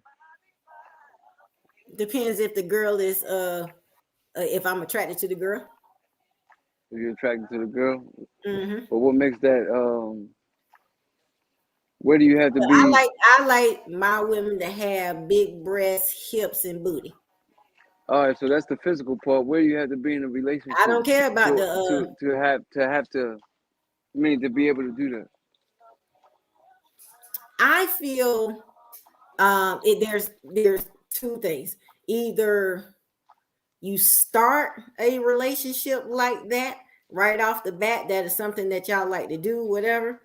Depends if the girl is if I'm attracted to the girl. If you're attracted to the girl, but what makes that where do you have to be? I like my women to have big breasts, hips, and booty. All right, so that's the physical part. Where you have to be in a relationship? I don't care about to be able to do that. I feel there's two things. Either you start a relationship like that right off the bat, that is something that y'all like to do, whatever.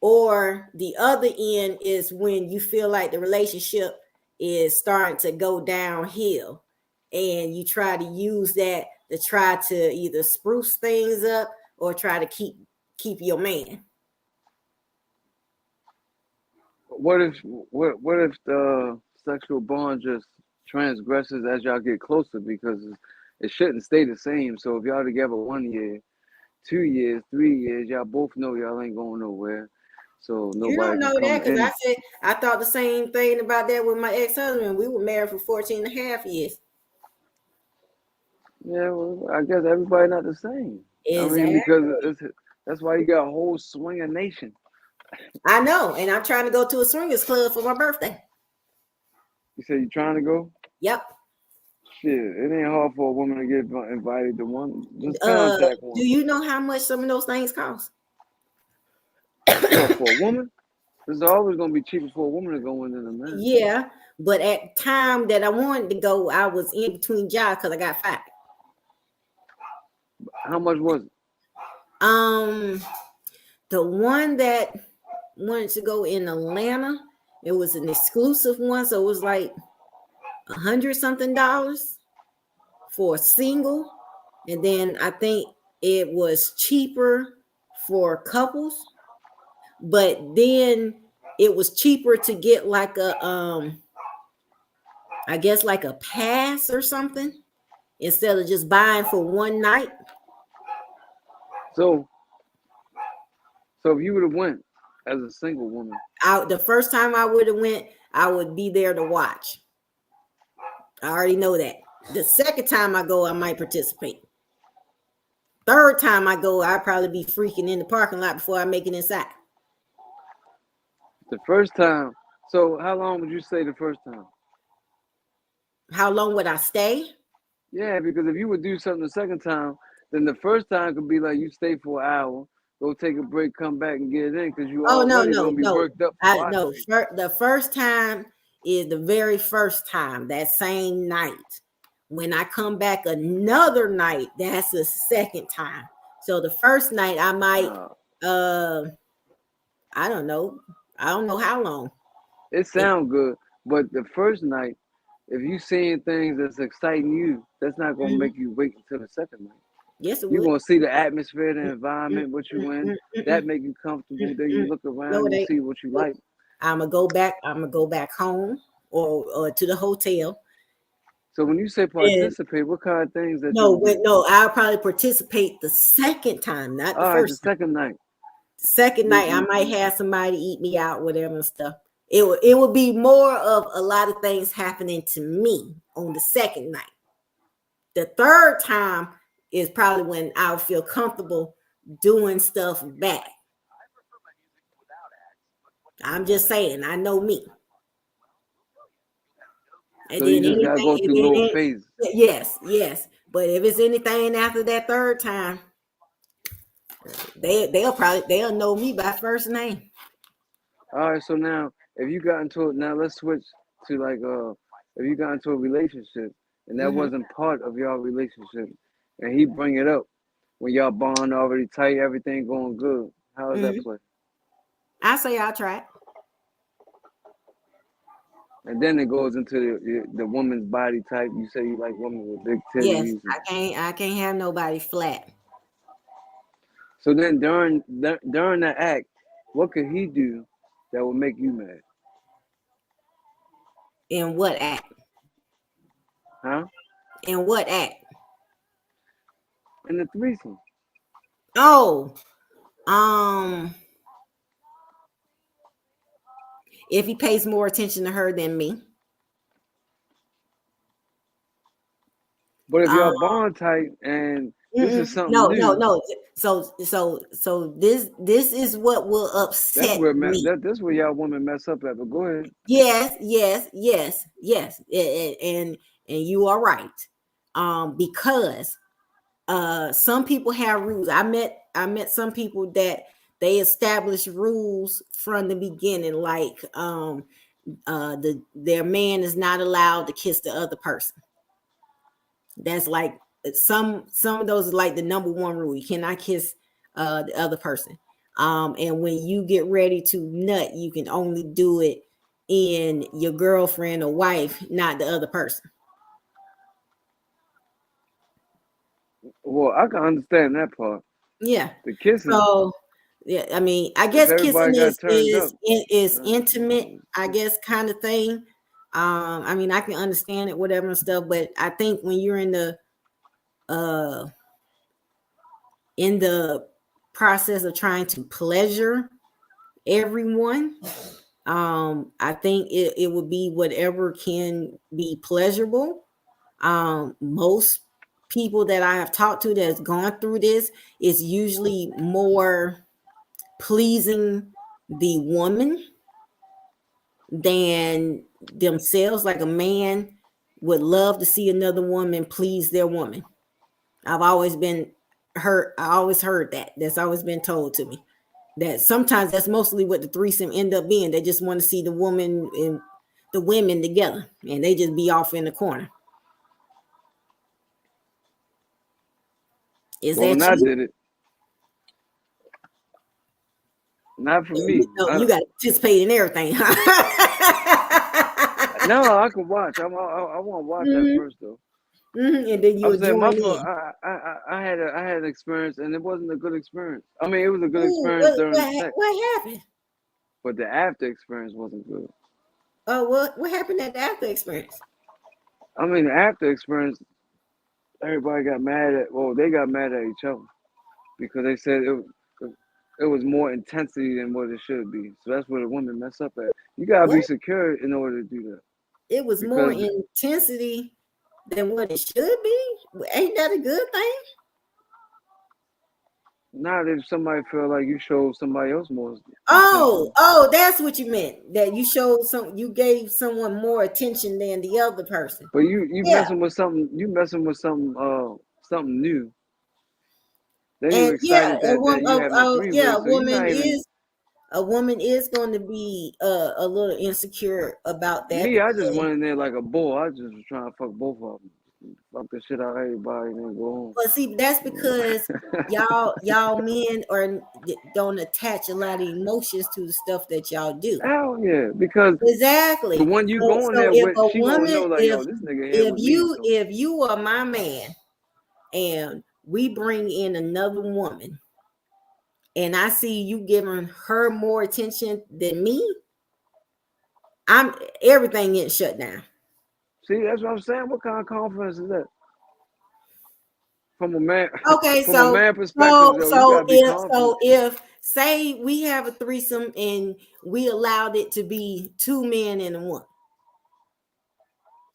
Or the other end is when you feel like the relationship is starting to go downhill and you try to use that to try to either spruce things up or try to keep your man. What if the sexual bond just transgresses as y'all get closer, because it shouldn't stay the same. So if y'all together 1 year, 2 years, 3 years, y'all both know y'all ain't going nowhere. So nobody. You don't know that because I thought the same thing about that with my ex-husband. We were married for 14 and a half years. Yeah, well, I guess everybody not the same. Exactly. I mean, because that's why you got a whole swinger nation. I know, and I'm trying to go to a swingers club for my birthday. You said you're trying to go? Yep. Shit, it ain't hard for a woman to get invited to one. Just contact one. Do you know how much some of those things cost? Well, for a woman? It's always going to be cheaper for a woman to go in than a man. Yeah, but at the time that I wanted to go, I was in between jobs because I got fired. How much was it? The one that wanted to go in Atlanta, it was an exclusive one, so it was like $100-something for a single, and then I think it was cheaper for couples, but then it was cheaper to get like a I guess like a pass or something instead of just buying for one night. So if you would have went as a single woman, the first time I would have went, I would be there to watch. I already know that. The second time I go, I might participate. Third time I go, I'd probably be freaking in the parking lot before I make it inside. The first time. So how long would you say the first time? How long would I stay? Yeah, because if you would do something the second time, then the first time could be like you stay for an hour, go take a break, come back and get it in, because you already gonna be worked up. No, the first time is the very first time, that same night. When I come back another night, that's the second time. So the first night I might Uh, I don't know. I don't know how long. it sounds good, but the first night, if you seeing things that's exciting you, that's not gonna Mhm. make you wait until the second night. Yes, it You're would. gonna see the atmosphere, the Mm, environment, what mm, you in. mm, mm, That mm, make you comfortable. Then mm. you look No, around, it you ain't. see what you Nope. like. I'm gonna go back. I'm gonna go back home or to the hotel. So when you say And participate, what kind of things that you no, would do? no, I'll probably participate the second time, not the All right, the first time. second night. Second night, I might have somebody eat me out, whatever and stuff. It would be more of a lot of things happening to me on the second night. The third time is probably when I'll feel comfortable doing stuff back. I'm just saying, I know me. And So you then just gotta anything, go through little phases. yes, yes. But if it's anything after that third time, they'll know me by first name. All right, so now if you got into it, now let's switch to like if you got into a relationship and that Mm-hmm. wasn't part of your relationship, and he bring it up when y'all bond already tight, everything going good. How does that Mm-hmm. play? I say I'll try it. And then it goes into the woman's body type. You say you like women with big Yes, titties. I can't have nobody flat. So then during that act, what could he do that would make you mad? In what act? Huh? In what act? In the threesome. Oh, um, if he pays more attention to her than me. But if Um, y'all bond tight and this is something no, no, new, no. So this is what will that's upset where me. that's where y'all women mess up at. But go ahead. Yes, yes, yes, yes. And you are right. Because some people have rules. I met some people that they establish rules from the beginning, like their man is not allowed to kiss the other person. That's like some of those are like the number one rule. You cannot kiss the other person. And when you get ready to nut, you can only do it in your girlfriend or wife, not the other person. Well, I can understand that part. Yeah. The kissing, So yeah, I mean, I if guess kissing everybody got turned up, is uh, intimate, I guess, kind of thing. I mean, I can understand it, whatever and stuff, but I think when you're uh in the process of trying to pleasure everyone, I think it would be whatever can be pleasurable. Most people that I have talked to that's gone through this is usually more pleasing the woman than themselves. Like a man would love to see another woman please their woman. I've always been heard. I always heard that. That's always been told to me. That sometimes that's mostly what the threesome end up being. They just want to see the woman and the women together, and they just be off in the corner. Is well, when that I you? did it, not for me. No, you got to participate in everything. No, I could watch. I want to watch that Mhm, first though. and then you I'm would saying join my fault. in. I had an experience, and it wasn't a good experience. I mean, it was a good Ooh, experience during the sex, what happened? but the after experience wasn't good. Oh, what happened at the after experience? I mean, the after experience, everybody got mad at. Well, they got mad at each other because they said it was more intensity than what it should be. So that's where the women mess up at. You gotta What? be secure in order to do that It was more because intensity than what it should be. Ain't that a good thing? not if somebody feel like you showed somebody else more Oh, attention. oh, that's what you meant. That you gave someone more attention than the other person. But you Yeah, messing with something. You messing with something new. Then you and yeah, excited that you having a three yeah, way. So you're not even a woman is going to be a little insecure about that me. I just because went in there like a bull. I just was trying to fuck both of them. fuck the shit out of everybody and then go home. But see, that's because y'all men don't attach a lot of emotions to the stuff that y'all do. Hell yeah, because Exactly. the one you going there if with, a she gonna woman, know like, yo, this nigga here with me. So. if you are my man and we bring in another woman and I see you giving her more attention than me, everything gets shut down. See, that's what I'm saying. What kind of confidence is that? From a man, okay, from so a man perspective, though, you gotta be confident. if say we have a threesome and we allowed it to be 2 men and a woman.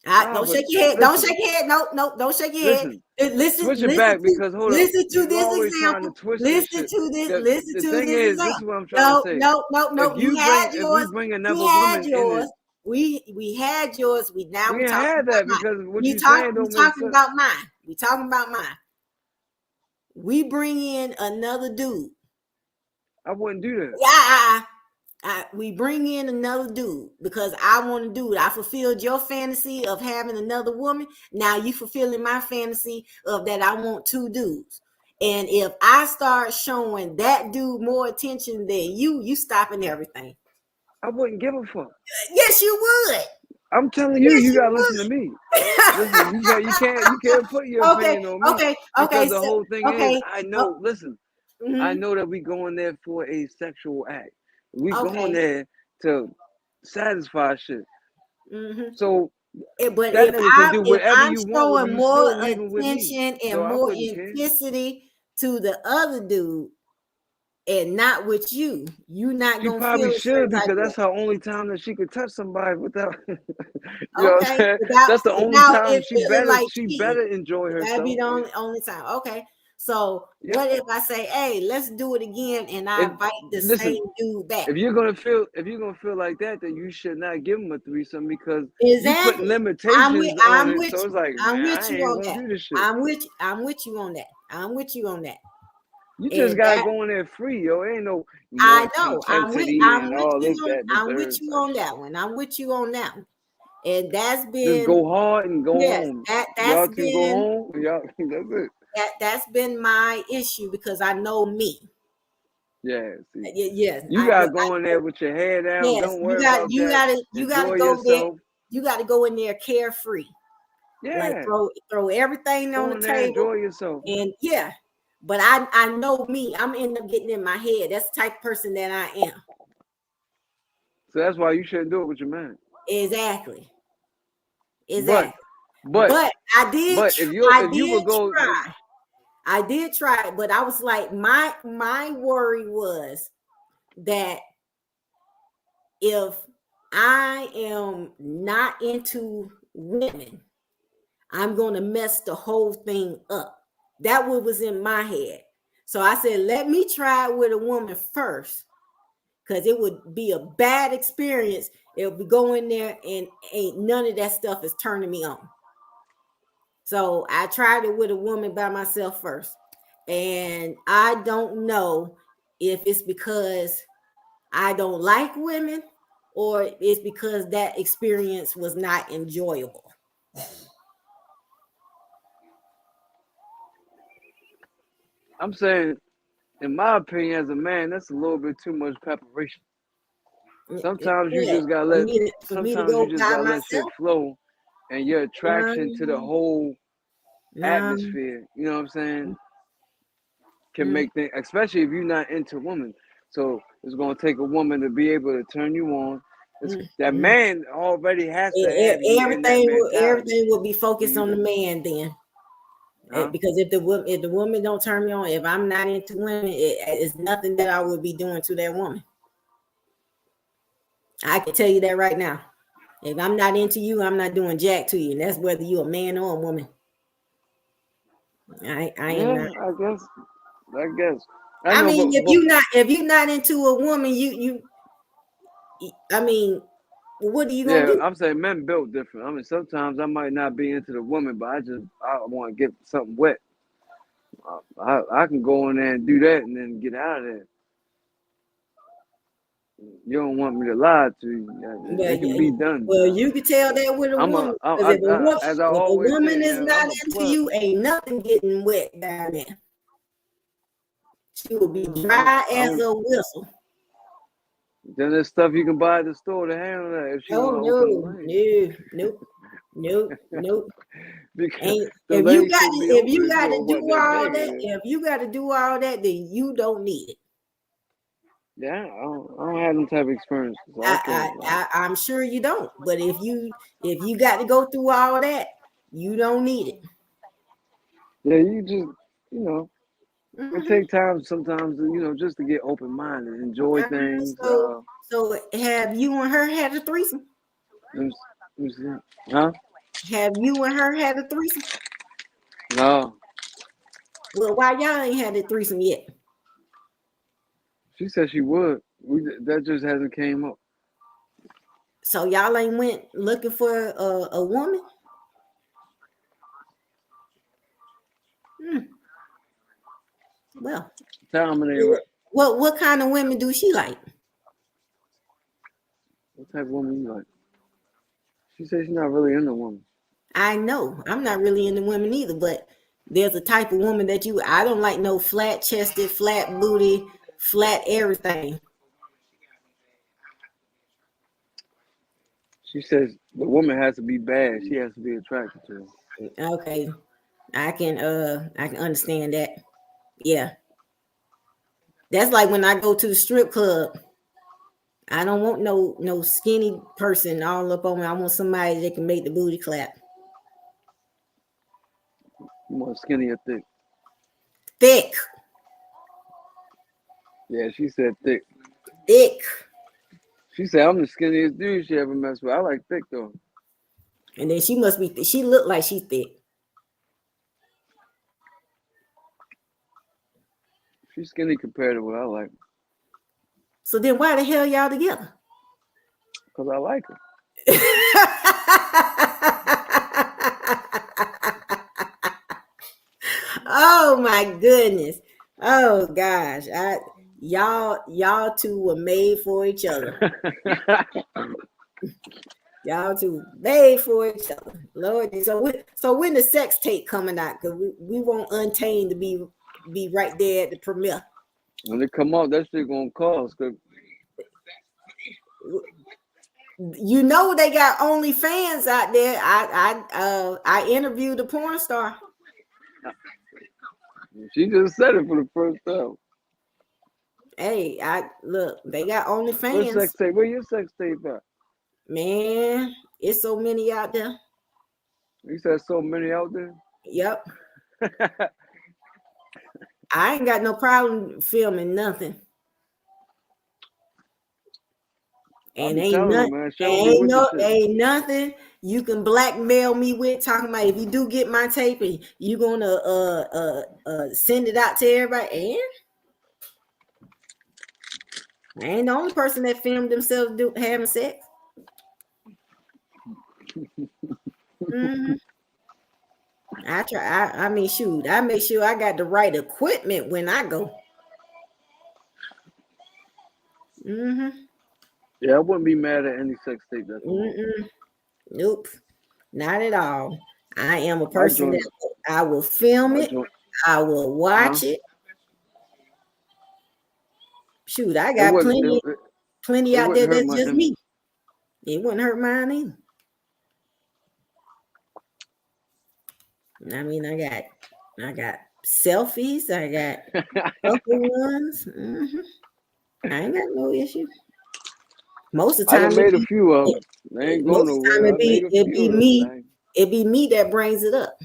Don't shake your head. Don't shake your head. No, don't shake your head. Listen, switch it back because hold on. Listen to this example. Listen to this. Listen to this example. This is what I'm trying to say. No. You had yours. If we bring another woman in, we had yours. We had that because what you saying don't make sense. We talking about mine. We talking about mine. We bring in another dude. I wouldn't do that. We bring in another dude because I want to do it. I fulfilled your fantasy of having another woman. Now you fulfilling my fantasy of that I want 2 dudes. And if I start showing that dude more attention than you stopping everything. I wouldn't give a fuck. Yes, you would. I'm telling you, you gotta listen to me. Listen, you can't put your opinion on me. Okay. Because the whole thing is, I know. Listen, mm-hmm. I know that we going there for a sexual act. We going there to satisfy shit. Mm-hmm. So, but if I'm showing more attention and more intensity to the other dude, and not with you not gonna probably feel should because that's her only time that she could touch somebody without. You know what I'm saying? That's the only time she better enjoy herself. That'd be the only time. Okay. So what if I say, hey, let's do it again, and I invite the same dude back? If you're gonna feel like that, then you should not give him a threesome because you put limitations on it. So it's like, I'm with you on that. I'm with you on that. I'm with you on that. You just gotta go in there free, yo. Ain't no. I know. I'm with you on that one. I'm with you on that one. And that's been just go hard and go home. Y'all can go home. Y'all, that's it. That's been my issue because I know me. Yeah. Yes. You gotta go in there with your head down. Yes, don't worry about that. You gotta go there. You gotta go in there carefree. Yeah. Like throw everything on the table. Enjoy yourself. And but I know me. I'm end up getting in my head. That's the type of person that I am. So that's why you shouldn't do it with your man. Exactly. But I did. But if you would go. I did try it, but I was like, my worry was that if I am not into women, I'm going to mess the whole thing up. That was in my head. So I said, let me try it with a woman first, because it would be a bad experience if we go in there and ain't none of that stuff is turning me on. So I tried it with a woman by myself first. And I don't know if it's because I don't like women or it's because that experience was not enjoyable. I'm saying, in my opinion, as a man, that's a little bit too much preparation. Sometimes you just gotta let shit flow, and your attraction to the whole atmosphere, you know what I'm saying, can make things, especially if you're not into women. So it's gonna take a woman to be able to turn you on. That man already has to have everything will be focused on the man then. Because if the woman don't turn me on, if I'm not into women, it's nothing that I would be doing to that woman. I can tell you that right now. If I'm not into you, I'm not doing jack to you. And that's whether you're a man or a woman. I am not. I guess. I mean, if you're not into a woman, I mean, what are you gonna do? I'm saying men built different. I mean, sometimes I might not be into the woman, but I want to get something wet. I can go in there and do that and then get out of there. You don't want me to lie to you. It can be done. Well, you can tell that with a woman. If a woman is not into you, ain't nothing getting wet down there. She will be dry as a whistle. Then there's stuff you can buy at the store to handle that. If she Nope. Because if you got to do all that, then you don't need it. Yeah, I don't have them type of experience. So I'm sure you don't. But if you got to go through all that, you don't need it. Yeah, you just it takes time sometimes just to get open minded, enjoy things. So have you and her had a threesome? Huh? Have you and her had a threesome? No. Well, why y'all ain't had a threesome yet? She said she would. That just hasn't came up. So y'all ain't went looking for a woman? Well, what kind of women do she like? What type of woman you like? She said she's not really into women. I know. I'm not really into women either, but there's a type of woman that I don't like no flat chested, flat booty, flat everything. She says the woman has to be bad. She has to be attracted to her. Okay. I can understand that. Yeah. That's like when I go to the strip club. I don't want no skinny person all up on me. I want somebody that can make the booty clap. You want skinny or thick? Thick. Yeah, she said thick. Thick. She said I'm the skinniest dude she ever messed with. I like thick though. And then she must be. She look like she's thick. She's skinny compared to what I like. So then why the hell y'all together? Because I like her. Oh my goodness. Oh gosh. Y'all two were made for each other. Y'all two made for each other. Lord. So when the sex tape coming out? Because we want Untamed to be right there at the premiere. When it come out, that shit gonna cost. You know they got OnlyFans out there. I interviewed the porn star. She just said it for the first time. Hey, look, they got OnlyFans. What sex tape? Where your sex tape at? Man, it's so many out there. You said so many out there? Yep. I ain't got no problem filming nothing. And ain't nothing you can blackmail me with talking about if you do get my tape and you gonna send it out to everybody. And I ain't the only person that filmed themselves having sex. Mm-hmm. I mean, shoot, I make sure I got the right equipment when I go. Mm-hmm. Yeah, I wouldn't be mad at any sex tape that's Nope, not at all. I am a person that I will film it. I will watch it. Shoot, I got plenty out there that's just me. It wouldn't hurt mine either. I mean, I got selfies. I got other ones. Mm-hmm. I ain't got no issue. Most of the time, I made a few of them. They ain't going nowhere. It be me that brings it up.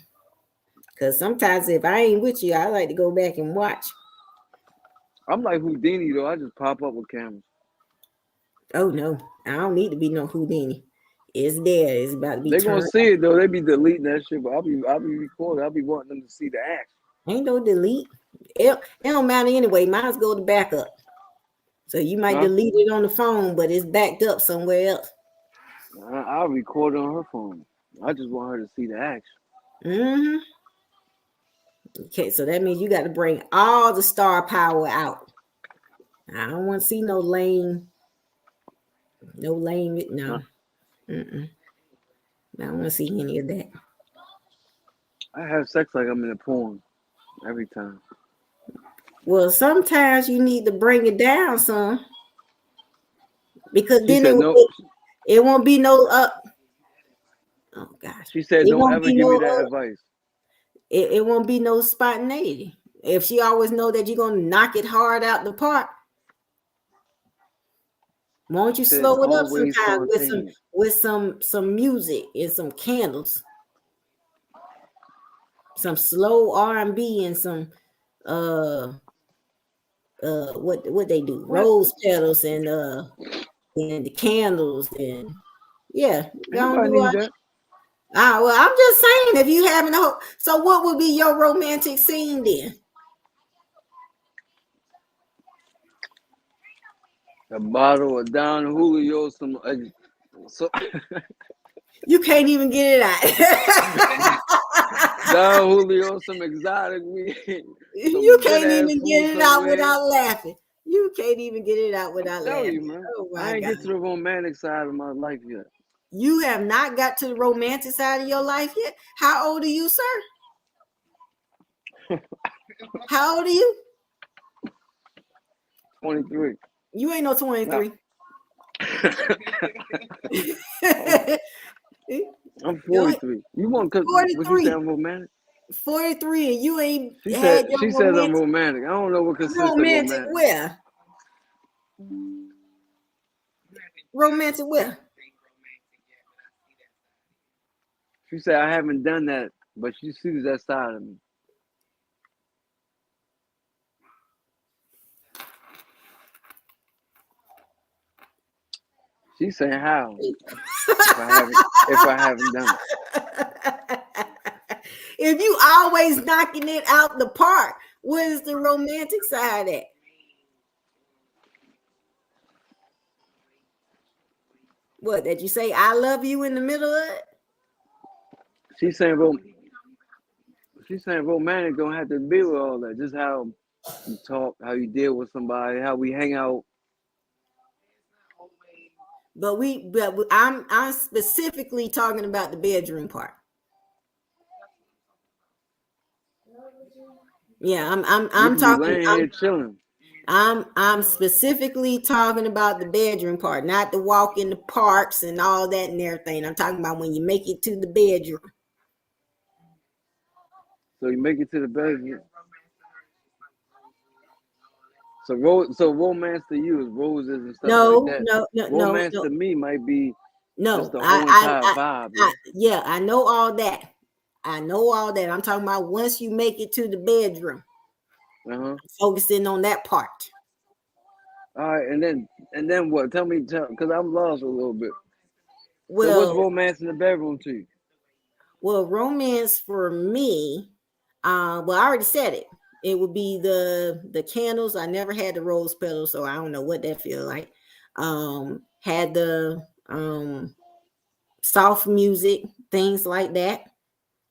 Because sometimes if I ain't with you, I like to go back and watch. I'm like Houdini though. I just pop up with cameras. Oh no, I don't need to be no Houdini. It's there. It's about to be. They're gonna see it though. They be deleting that shit, but I'll be recording. I'll be wanting them to see the action. Ain't no delete. It don't matter anyway. Mine's go to backup. So you might delete it on the phone, but it's backed up somewhere else. I'll record it on her phone. I just want her to see the action. Mm-hmm. Okay, so that means you got to bring all the star power out. I don't want to see no lame No lame. No. I don't want to see any of that. I have sex like I'm in a porn every time. Well, sometimes you need to bring it down some, because She then said, it won't be no up. Oh gosh. She said, It don't won't ever be give me no that advice. It won't be no spontaneity. If she always know that you're gonna knock it hard out the park, won't you slow it up sometimes with some music and some candles, some slow R&B and some what they do, rose petals and the candles, and yeah, gonna Everybody do needs all that. well, I'm just saying, if you having a hope, so what would be your romantic scene then? A bottle of Don Julio, so You can't even get it out. Don Julio, some exotic meat. You can't even get it out without laughing. You can't even get it out without laughing. You, man. Oh my I ain't God. get to the romantic side of my life yet. You have not got to the romantic side of your life yet? How old are you, sir? How old are you? 23. You ain't no 23. I'm 43. You want to what you say I'm romantic? 43 and you ain't she had said, your she says I'm romantic. I don't know what consists of romantic. Where? Romantic where? She said I haven't done that, but she sees that side of me. She's saying how if I haven't done it. If you always knocking it out the park, what is the romantic side at? What, that you say I love you in the middle of it? She's saying romantic don't have to be with all that. Just how you talk, how you deal with somebody, how we hang out. But I'm specifically talking about the bedroom part. Yeah, I'm talking. Laying here chilling. I'm specifically talking about the bedroom part, not the walk in the parks and all that and everything. I'm talking about when you make it to the bedroom. So you make it to the bedroom. So romance to you is roses and stuff like that. No. Romance to me might be just the whole entire vibe. I know all that. I'm talking about once you make it to the bedroom. Focusing on that part. All right, and then what? Tell me, because I'm lost a little bit. Well, so what's romance in the bedroom to you? Well, romance for me, well, I already said it. It would be the candles. I never had the rose petals, so I don't know what that feels like. Had the soft music, things like that.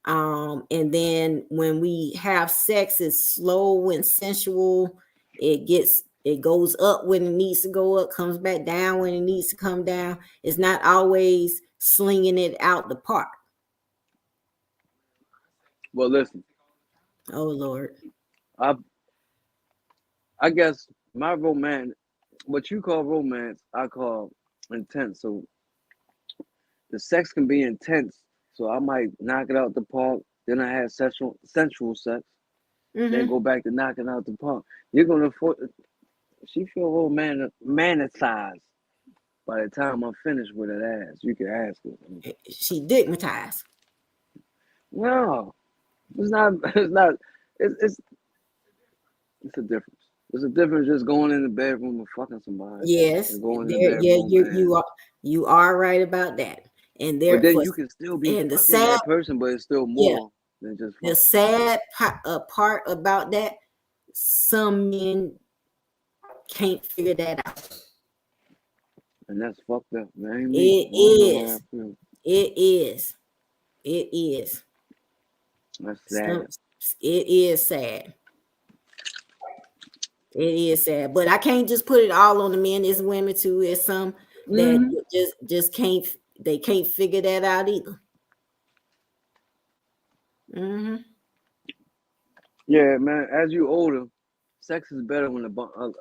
And then when we have sex, it's slow and sensual. It goes up when it needs to go up, comes back down when it needs to come down. It's not always slinging it out the park. Well, listen. Oh Lord. I guess my romance, what you call romance, I call intense. So the sex can be intense. So I might knock it out the park. Then I have sensual sex. Then go back to knocking out the park. You're gonna she feel romanticized by the time I'm finished with her ass. You can ask her. She digmatized. No, it's not. It's not. It's a difference. There's a difference just going in the bedroom and fucking somebody. Yes, you are right about that. And but then you can still be fucking that person, but it's still more than just fucking. The sad part about that, some men can't figure that out. And that's fucked up, man. It is. That's sad. It is sad. It is sad, but I can't just put it all on the men. It's women too. It's some that just can't figure that out either. Mm-hmm. Yeah, man. As you older, sex is better when a bond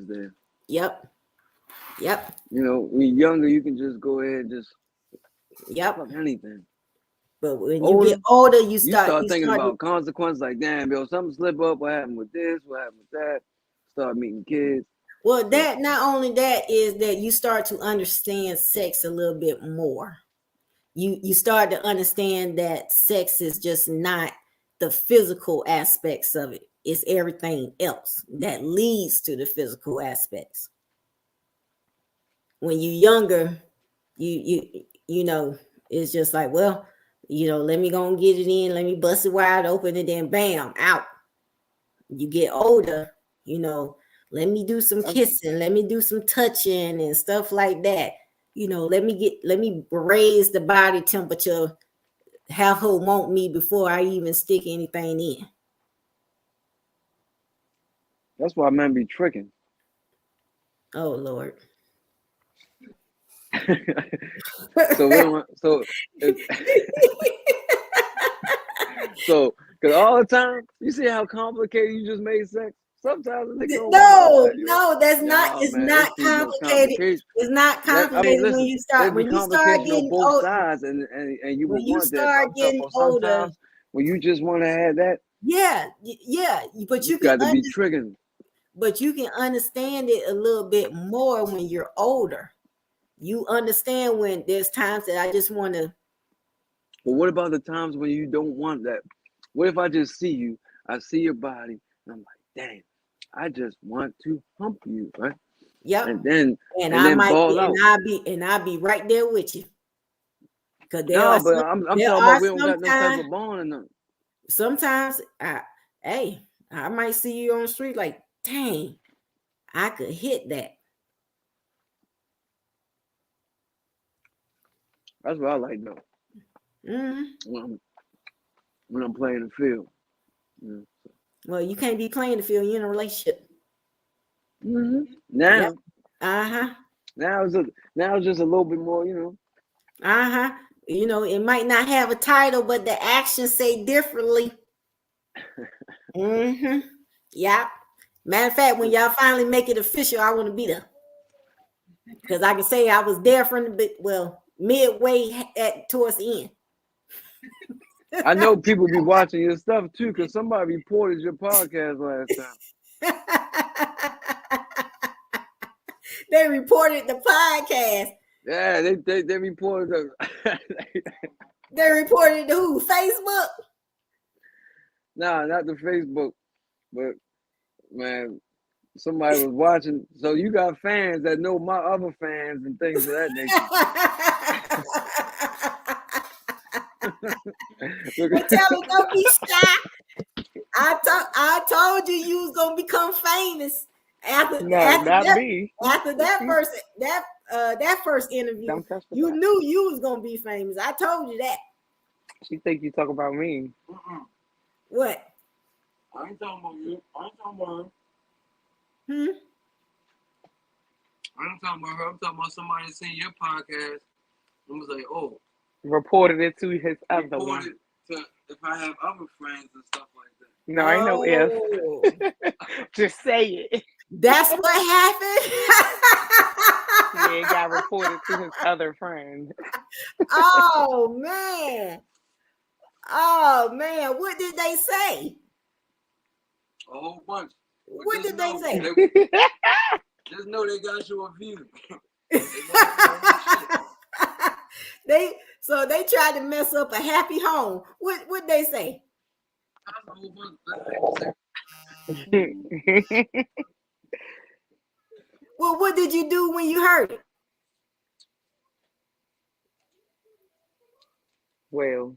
is there. Yep. You know, when you're younger, you can just go ahead and just fuck anything. But when you get older, you start thinking about consequences. Like, damn, yo, something slip up. What happened with this? What happened with that? Start meeting kids. Well, that not only that is that you start to understand sex a little bit more. You start to understand that sex is just not the physical aspects of it. It's everything else that leads to the physical aspects. When you're younger, you know, it's just like, well, you know, let me go and get it in, let me bust it wide open, and then bam, out. You get older, you know, let me do some kissing, let me do some touching and stuff like that. You know, let me raise the body temperature, have her want me before I even stick anything in. That's why men be tricking. Oh Lord. So because all the time, you see how complicated you just made sex. Sometimes no, that's not. It's not complicated. It's not complicated when you start getting both old, sides, and you when would you want that. start getting older. Sometimes when you just want to have that. Yeah, but you got to be triggering. But you can understand it a little bit more when you're older. You understand when there's times that I just want to. But what about the times when you don't want that? What if I just see you, I see your body, and I'm like, dang, I just want to hump you, right? Yep. And then I'll be right there with you. Because I'm talking about we don't got no type of bond or nothing. Sometimes I might see you on the street like, dang, I could hit that. That's what I like though. Mm-hmm. When I'm playing the field. Yeah. Well, you can't be playing the field. You're in a relationship. Mm-hmm. Now. Yep. Uh-huh. Now it's just a little bit more, you know. Uh-huh. You know, it might not have a title, but the actions say differently. Mm-hmm. Yeah. Matter of fact, when y'all finally make it official, I want to be there. Because I can say I was there from midway towards the end. I know people be watching your stuff too, because somebody reported your podcast last time. They reported the podcast. Yeah, they reported They reported to who? Facebook? Nah, not the Facebook, but man, somebody was watching. So you got fans that know my other fans and things of that nature. Well, tell them don't be shy. I told you was gonna become famous after that first interview. You knew you was gonna be famous. I told you that. She think you talk about me. What? I ain't talking about you. I ain't talking about her. I ain't talking about her. I'm talking about somebody seen your podcast and was like, oh. Reported it to his other one. To if I have other friends and stuff like that. No, ain't no if. Just say it. That's what happened. Yeah, it got reported to his other friend. Oh man. What did they say? A whole bunch. What did they say? Just know they got you a view. They tried to mess up a happy home. What they say? Well, what did you do when you heard it? Well,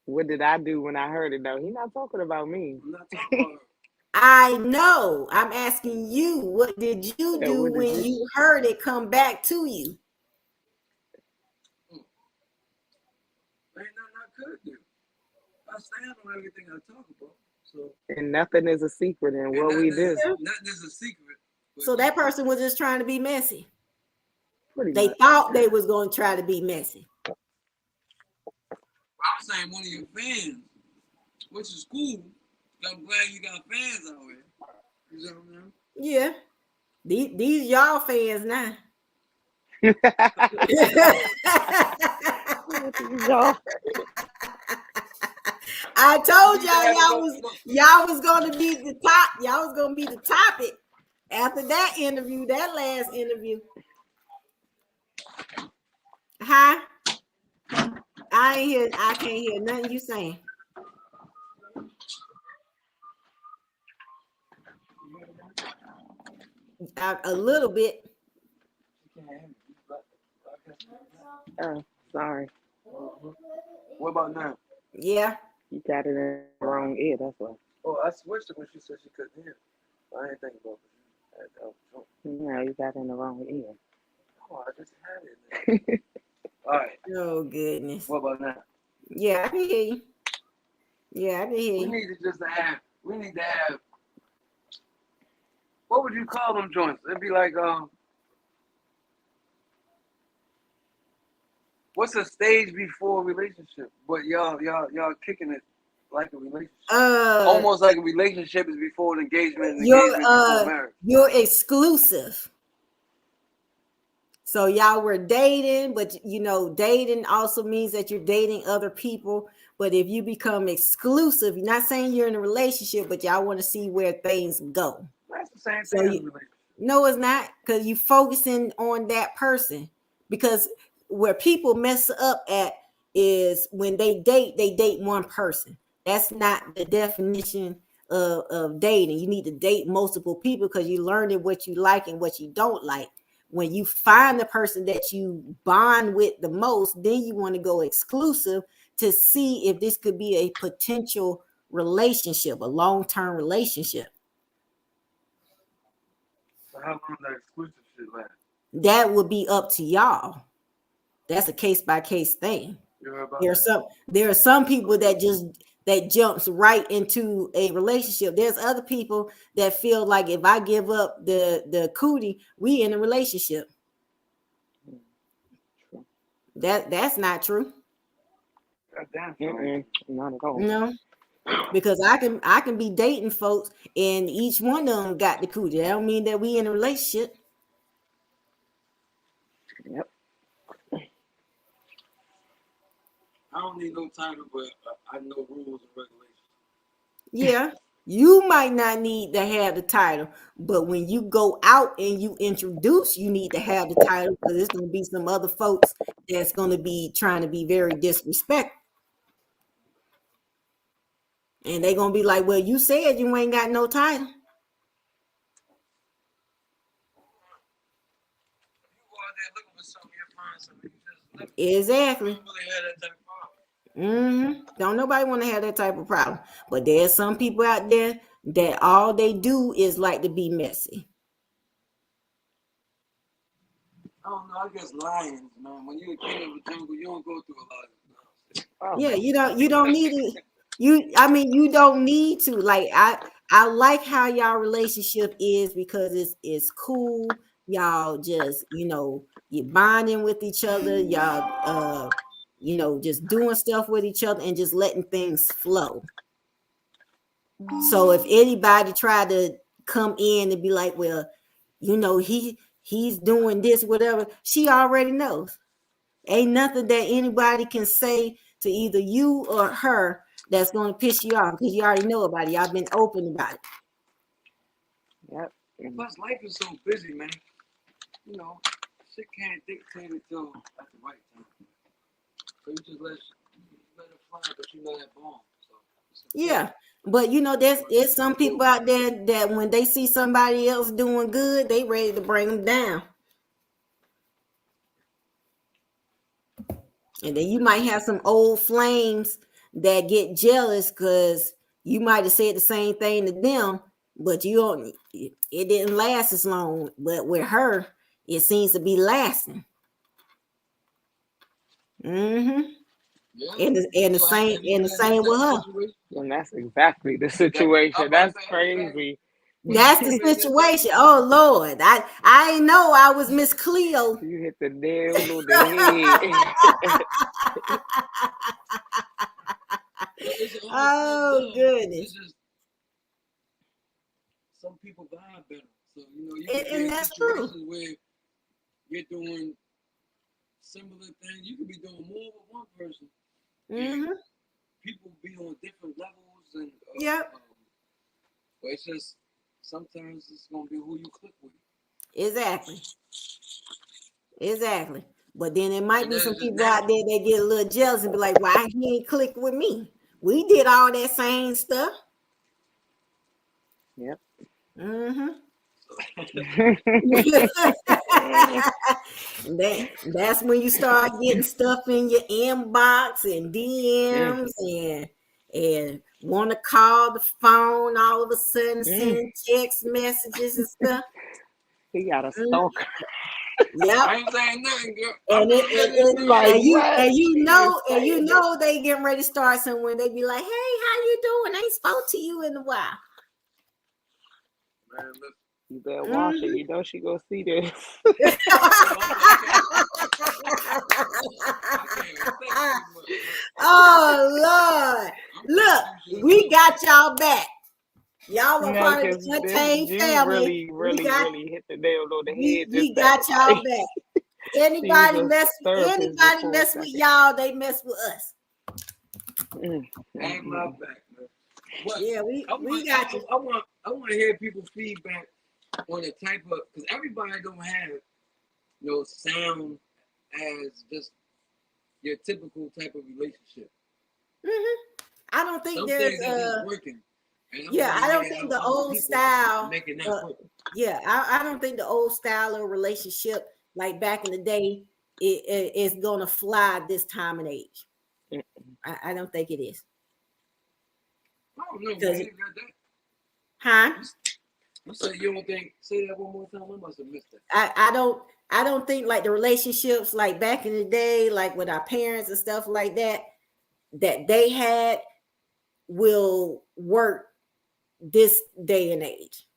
what did I do when I heard it? No, he's not talking about me. I'm not talking about her. I know. I'm asking you, what did you do when you heard it come back to you? Ain't nothing I could do. I stand on everything I talk about. So and nothing is a secret in what we do. Nothing is a secret So that person was just trying to be messy. They thought they was going to try to be messy. I'm saying one of your fans, which is cool. I'm glad you got fans out here. You know what I mean? Yeah. These y'all fans now. I told y'all was gonna be the top. Y'all was gonna be the topic after that interview, that last interview. Huh? I can't hear nothing you saying. A little bit. Oh, sorry. What about now? Yeah. You got it in the wrong ear, that's why. Oh, I switched it when she said she couldn't hear. I ain't thinking about it. No, you got it in the wrong ear. Oh, I just had it. All right. Oh, goodness. What about now? Yeah, I can hear you. Yeah, I can hear you. We need to have, what would you call them joints? It'd be like, what's a stage before a relationship? But y'all kicking it like a relationship. Almost like a relationship is before an engagement, and engagement before marriage. You're exclusive. So y'all were dating, but dating also means that you're dating other people. But if you become exclusive, you're not saying you're in a relationship, but y'all want to see where things go. That's the same thing as a relationship. No, it's not, because you're focusing on that person. Because where people mess up at is when they date one person. That's not the definition of dating. You need to date multiple people because you're learning what you like and what you don't like. When you find the person that you bond with the most, then you want to go exclusive to see if this could be a potential relationship, a long-term relationship. So how long that exclusive shit last? That would be up to y'all. That's a case-by-case thing. There are some people that jumps right into a relationship. There's other people that feel like if I give up the cootie, we in a relationship. That's not true. Not at all. No, because I can be dating folks and each one of them got the cootie. That don't mean that we in a relationship. Yep. I don't need no title, but I know rules and regulations. Yeah, you might not need to have the title, but when you go out and you introduce, you need to have the title because there's going to be some other folks that's going to be trying to be very disrespectful. And they're going to be like, well, you said you ain't got no title. Exactly. Don't nobody want to have that type of problem. But there's some people out there that all they do is like to be messy. I don't know. I guess lions, man. When you're a king of the jungle, you don't go through a lot of stuff. Yeah, you don't need it. You don't need to. Like I like how y'all relationship is because it's cool. Y'all just you're bonding with each other. Y'all just doing stuff with each other and just letting things flow. So if anybody tried to come in and be like, well, he's doing this, whatever, she already knows. Ain't nothing that anybody can say to either you or her that's going to piss you off because you already know about it. Y'all been open about it. Yep. Plus, life is so busy, man. Shit can't dictate it till at the right time. So you just let it fly, but you know that bomb. Yeah, but there's some people out there that when they see somebody else doing good, they ready to bring them down. And then you might have some old flames that get jealous because you might have said the same thing to them, but it didn't last as long. But with her, it seems to be lasting. Yeah. And the same with her. And that's exactly the situation. That's crazy. That's the situation. Oh Lord, I ain't know I was Miss Cleo. You hit the nail on the head. Oh goodness. Some people vibe better. So you and that's true. Where you're doing similar things. You could be doing more with one person. Mm-hmm. People be on different levels and yep. But it's just sometimes it's gonna be who you click with. Exactly. But then there might be some people out there that get a little jealous and be like, why he ain't click with me? We did all that same stuff. Yep. Mm-hmm. That's when you start getting stuff in your inbox and DMs and want to call the phone all of a sudden, send text messages and stuff. He got a stalker. Yep. I ain't saying nothing, girl. And you know they getting ready to start somewhere. They be like, "Hey, how you doing? I ain't spoke to you in a while." Man, look. You better watch it. You know she gonna see this. Oh Lord! Look, we got y'all back. Y'all were part of the Untamed family. Really hit the nail on the head. We got y'all back. Anybody mess with y'all, they mess with us. Ain't my back, man. What? Yeah, we got you. I want to hear people's feedback on the type of, because everybody don't have sound as just your typical type of relationship. Mm-hmm. I don't think some there's things are just working. I don't think the old style. I don't think the old style of relationship like back in the day is gonna fly this time and age. I don't think it is. I don't know. Huh? You said you don't think? Say that one more time. I must have missed that. I don't think like the relationships like back in the day, like with our parents and stuff like that they had will work this day and age.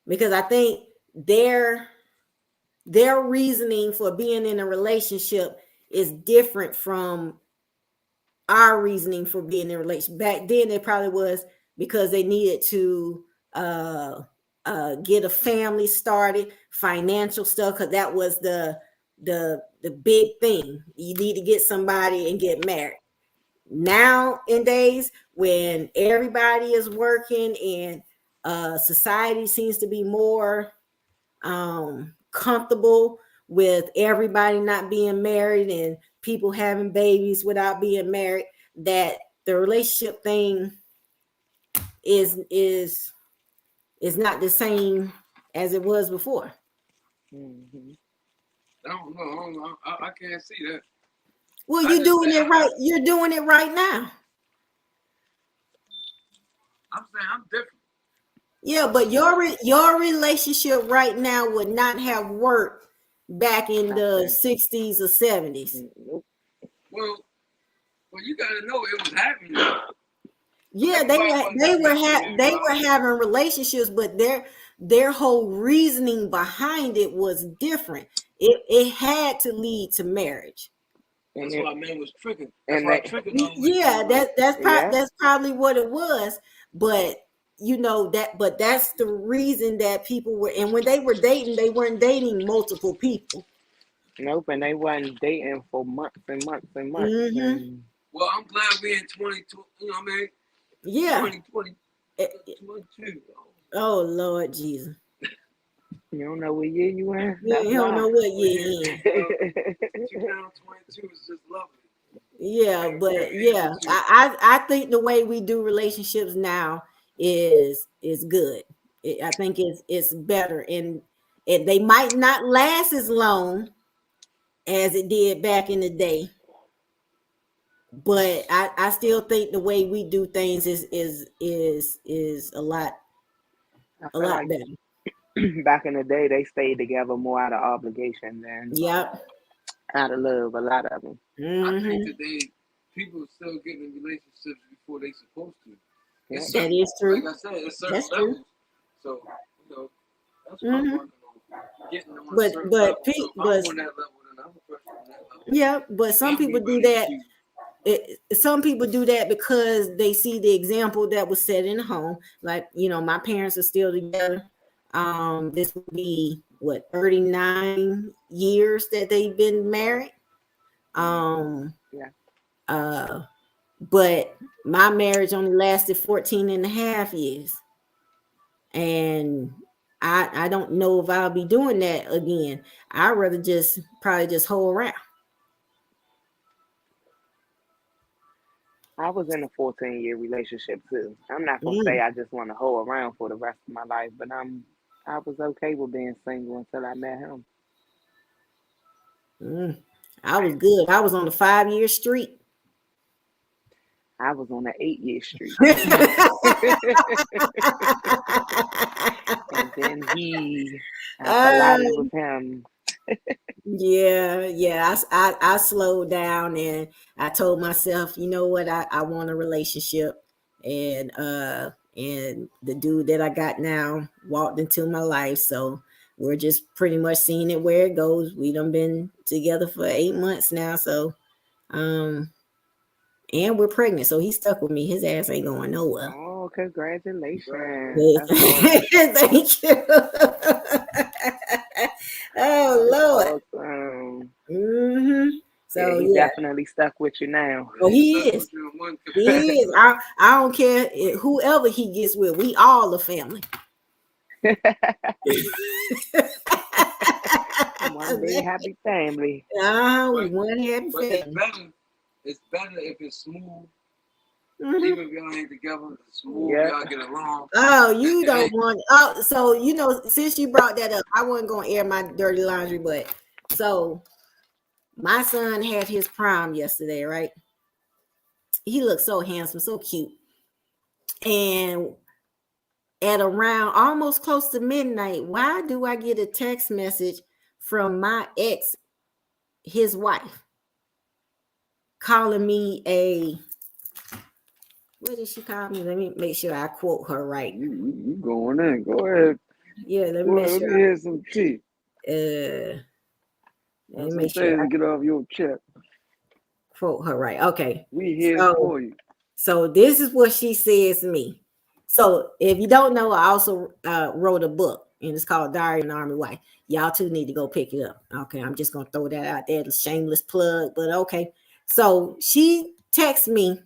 Because I think their reasoning for being in a relationship is different from our reasoning for being in a relationship. Back then it probably was because they needed to get a family started, financial stuff, because that was the big thing. You need to get somebody and get married. Nowadays, when everybody is working and society seems to be more comfortable with everybody not being married and people having babies without being married, that the relationship thing is not the same as it was before. Mm-hmm. I don't know. I can't see that. Well, you're doing it right. You're doing it right now. I'm saying I'm different. Yeah, but your relationship right now would not have worked back in the 60s or 70s. Well, you gotta know it was happening. Yeah, they were having relationships, but their whole reasoning behind it was different. It had to lead to marriage. That's why man was tricking. That's probably what it was. But that's the reason that people were, and when they were dating, they weren't dating multiple people. Nope, and they wasn't dating for months and months and months. Mm-hmm. Well, I'm glad we're in 2020. You know what I mean? Yeah. 2022. Oh Lord Jesus. You don't know what year you in? You don't know what year you in. 2022 is just lovely. Yeah, but yeah, I think the way we do relationships now is good. I think it's better, and they might not last as long as it did back in the day, but I still think the way we do things is a lot better. Back in the day, they stayed together more out of obligation than out of love. A lot of them. Mm-hmm. I think today people still get in relationships before they supposed to. That is true. Like I said, it's certain That's levels. true. So, that's what I'm working on. Getting on a certain But level. So if I'm but on that level, then I'm a person on that level. yeah, but some people do that. Some people do that because they see the example that was set in the home. Like, my parents are still together. This would be 39 years that they've been married. But my marriage only lasted 14 and a half years. And I don't know if I'll be doing that again. I'd rather probably just hold around. I was in a 14-year relationship too. I'm not gonna say I just want to hold around for the rest of my life, but I was okay with being single until I met him. I was good. I was on the 5-year streak. I was on the 8-year streak. And then I collided with him. Yeah. I slowed down and I told myself, you know what, I want a relationship. And the dude that I got now walked into my life. So we're just pretty much seeing it where it goes. We done been together for 8 months now. So and we're pregnant. So he stuck with me. His ass ain't going nowhere. Oh, congratulations. Thank you. Oh, Lord. Awesome. So he definitely stuck with you now. Oh, he is. He is. I don't care whoever he gets with. We all a family. One big happy family. One happy family. It's better if it's smooth. Even if y'all ain't together, it's smooth. Y'all get along. Oh, you don't want. Oh, so since you brought that up, I wasn't gonna air my dirty laundry, but so my son had his prom yesterday, right? He looked so handsome, so cute, and at around almost close to midnight, why do I get a text message from my ex, his wife, calling me what did she call me? Let me make sure I quote her right. You going in? Go ahead. Yeah, let me make sure. Let me hear some tea. Let me make sure I get off your chest. Quote her right. Okay. We here for you. So this is what she says to me. So if you don't know, I also wrote a book, and it's called Diary of an Army Wife. Y'all too need to go pick it up. Okay, I'm just gonna throw that out there, the shameless plug, but okay. So she texts me,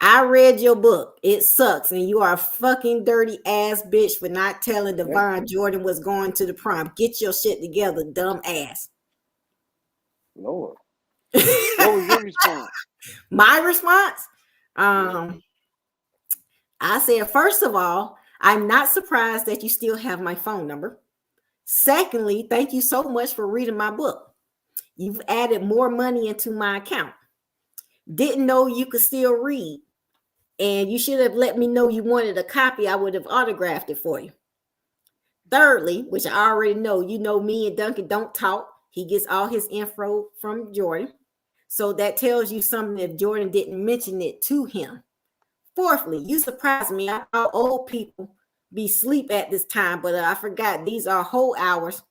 I read your book. It sucks, and you are a fucking dirty ass bitch for not telling Devon Jordan was going to the prom. Get your shit together, dumb ass. Lord. What was your response? My response? I said, first of all, I'm not surprised that you still have my phone number. Secondly, thank you so much for reading my book. You've added more money into my account. Didn't know you could still read. And you should have let me know you wanted a copy. I would have autographed it for you. Thirdly, which I already know, me and Duncan don't talk. He gets all his info from Jordan. So that tells you something if Jordan didn't mention it to him. Fourthly, you surprised me. I thought old people be asleep at this time, but I forgot these are whole hours.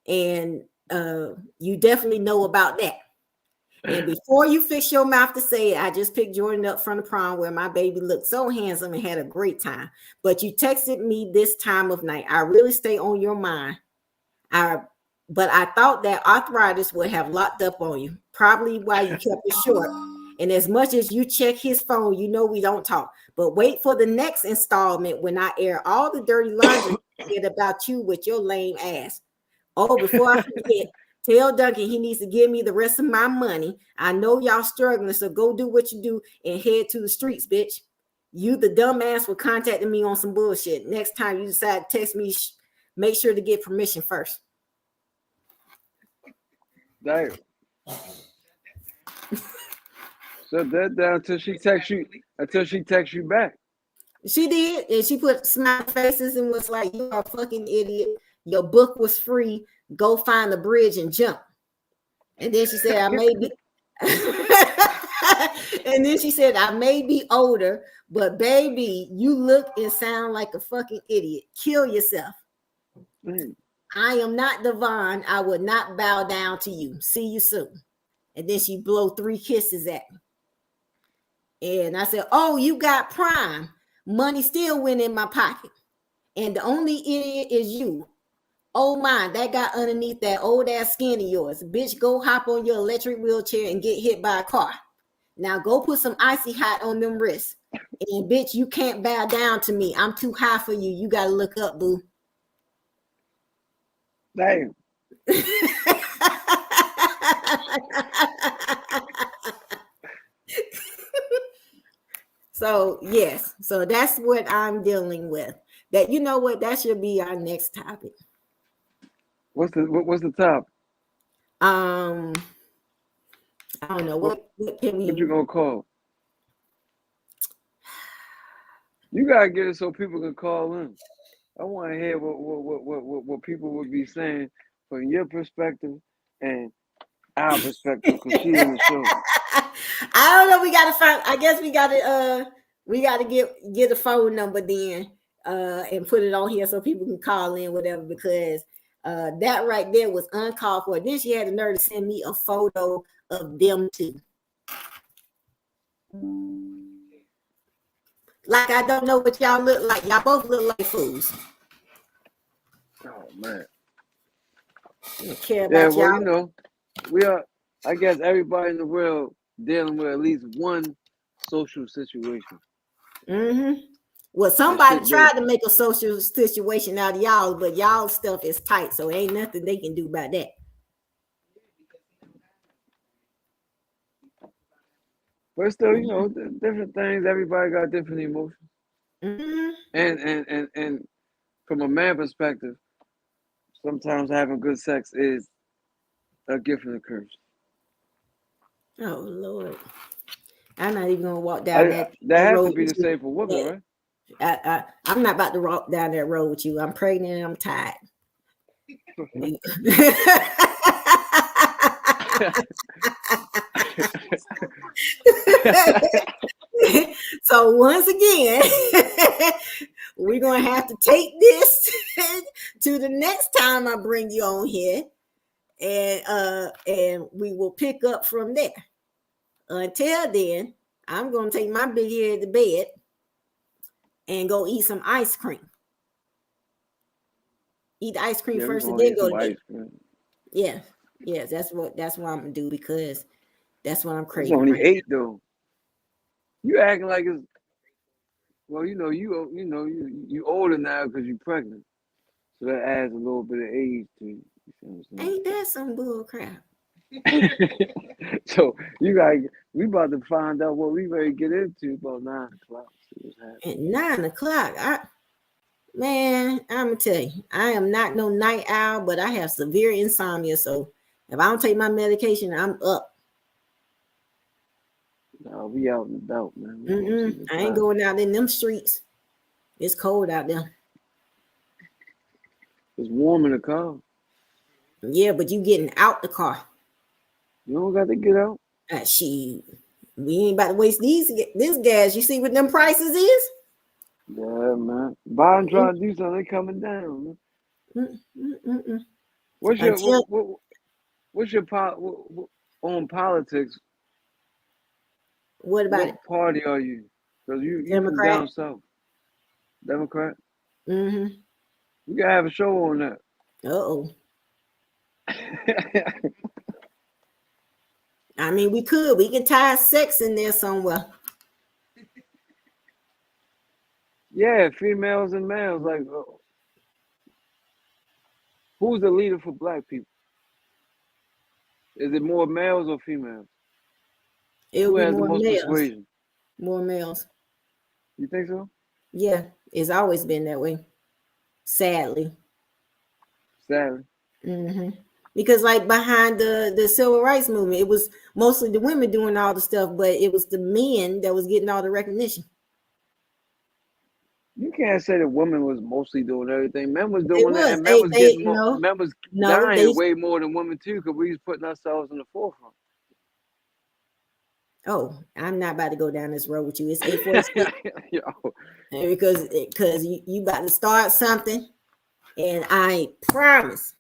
And you definitely know about that. And before you fix your mouth to say it, I just picked Jordan up from the prom where my baby looked so handsome and had a great time. But you texted me this time of night. I really stay on your mind. But I thought that arthritis would have locked up on you, probably why you kept it short. And as much as you check his phone, we don't talk. But wait for the next installment when I air all the dirty laundry about you with your lame ass. Oh, before I forget, tell Duncan he needs to give me the rest of my money. I know y'all struggling, so go do what you do and head to the streets, bitch. You, the dumbass, for contacting me on some bullshit. Next time you decide to text me, make sure to get permission first. Damn. Shut that down until she texts you back. She did, and she put smiley faces and was like, "You are a fucking idiot. Your book was free. Go find the bridge and jump." And then she said, "I made it." And then she said, I may be older, but baby, you look and sound like a fucking idiot. Kill yourself. I am not Devon. I would not bow down to you. See you soon. And then she blow 3 kisses at me. And I said, oh, you got Prime. Money still went in my pocket. And the only idiot is you. Oh my, that guy underneath that old ass skin of yours. Bitch, go hop on your electric wheelchair and get hit by a car. Now go put some icy hot on them wrists. And bitch, you can't bow down to me. I'm too high for you. You gotta look up, boo. Damn. So yes, so that's what I'm dealing with. That, you know what, that should be our next topic. What's the top? I don't know what can we. What you gonna call? You gotta get it so people can call in. I want to hear what people would be saying from your perspective and our perspective, because she's in the show. I don't know. We gotta find. I guess we gotta get a phone number then and put it on here so people can call in, whatever. Because that right there was uncalled for. Then she had the nerve to send me a photo of them two. Like I don't know what y'all look like. Y'all both look like fools. Oh man. I don't care about well, y'all. you know, we are. I guess everybody in the world dealing with at least one social situation. Mm-hmm. Well, somebody tried to make a social situation out of y'all, but y'all stuff is tight, so ain't nothing they can do about that. But still, you know, different things. Everybody got different emotions. Mm-hmm. And from a man perspective, sometimes having good sex is a gift and a curse. Oh Lord, I'm not even gonna walk down that has road to be the same for women, right? I'm not about to walk down that road with you. I'm pregnant and I'm tired. So once again, we're gonna have to take this to the next time I bring you on here, and we will pick up from there. Until then, I'm gonna take my big head to bed and go eat some ice cream. Eat the ice cream first and then go to bed. Yeah, that's what I'm gonna do, because that's what I'm craving. It's only 8 though. You acting like it's, well, you know, you older now because you're pregnant, so that adds a little bit of age to you. Ain't that some bull crap? So we about to find out what we ready to get into about 9 o'clock. At 9 o'clock, man, I'm gonna tell you, I am not no night owl, but I have severe insomnia. So if I don't take my medication, I'm up. No, we out and about, man. I ain't going out in them streets. It's cold out there. It's warm in the car. Yeah, but you getting out the car. You don't got to get out. We ain't about to waste this gas. You see what them prices is? Yeah, man. Biden trying to do something. They coming down, man. What's your on politics? What about it? What party are you? Because you Democrat. Down south. Democrat. Mm-hmm. We gotta have a show on that. Uh-oh. I mean, we can tie sex in there somewhere. Yeah, females and males. Like, who's the leader for black people? Is it more males or females? Who has the most persuasion? More males. You think so? Yeah, it's always been that way. Sadly. Mm-hmm. Because like behind the civil rights movement, it was mostly the women doing all the stuff, but it was the men that was getting all the recognition. You can't say that women was mostly doing everything. Men was doing it, and men was getting more. Men was dying way more than women too, because we was putting ourselves in the forefront. Oh, I'm not about to go down this road with you. It's 8:46. Yo. because you about to start something, and I promise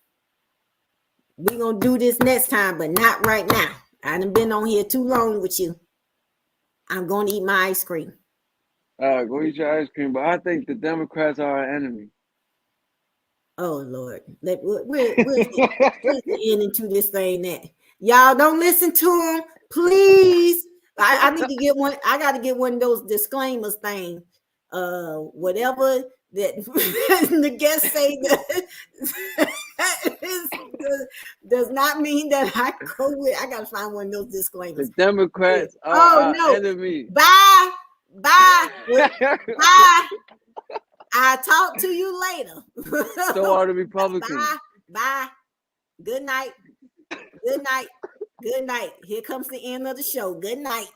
we're gonna do this next time, but not right now. I done been on here too long with you. I'm gonna eat my ice cream. Go eat your ice cream, but I think the Democrats are our enemy. Oh Lord, we're ending to this thing that y'all don't listen to them, please. I need to get one. I got to get one of those disclaimers thing. Whatever that the guests say that does not mean that I go with. I got to find one of those disclaimers. The Democrats are our enemy. Bye. Bye. I'll talk to you later. So are the Republicans. Bye. Good night. Good night. Good night. Here comes the end of the show. Good night.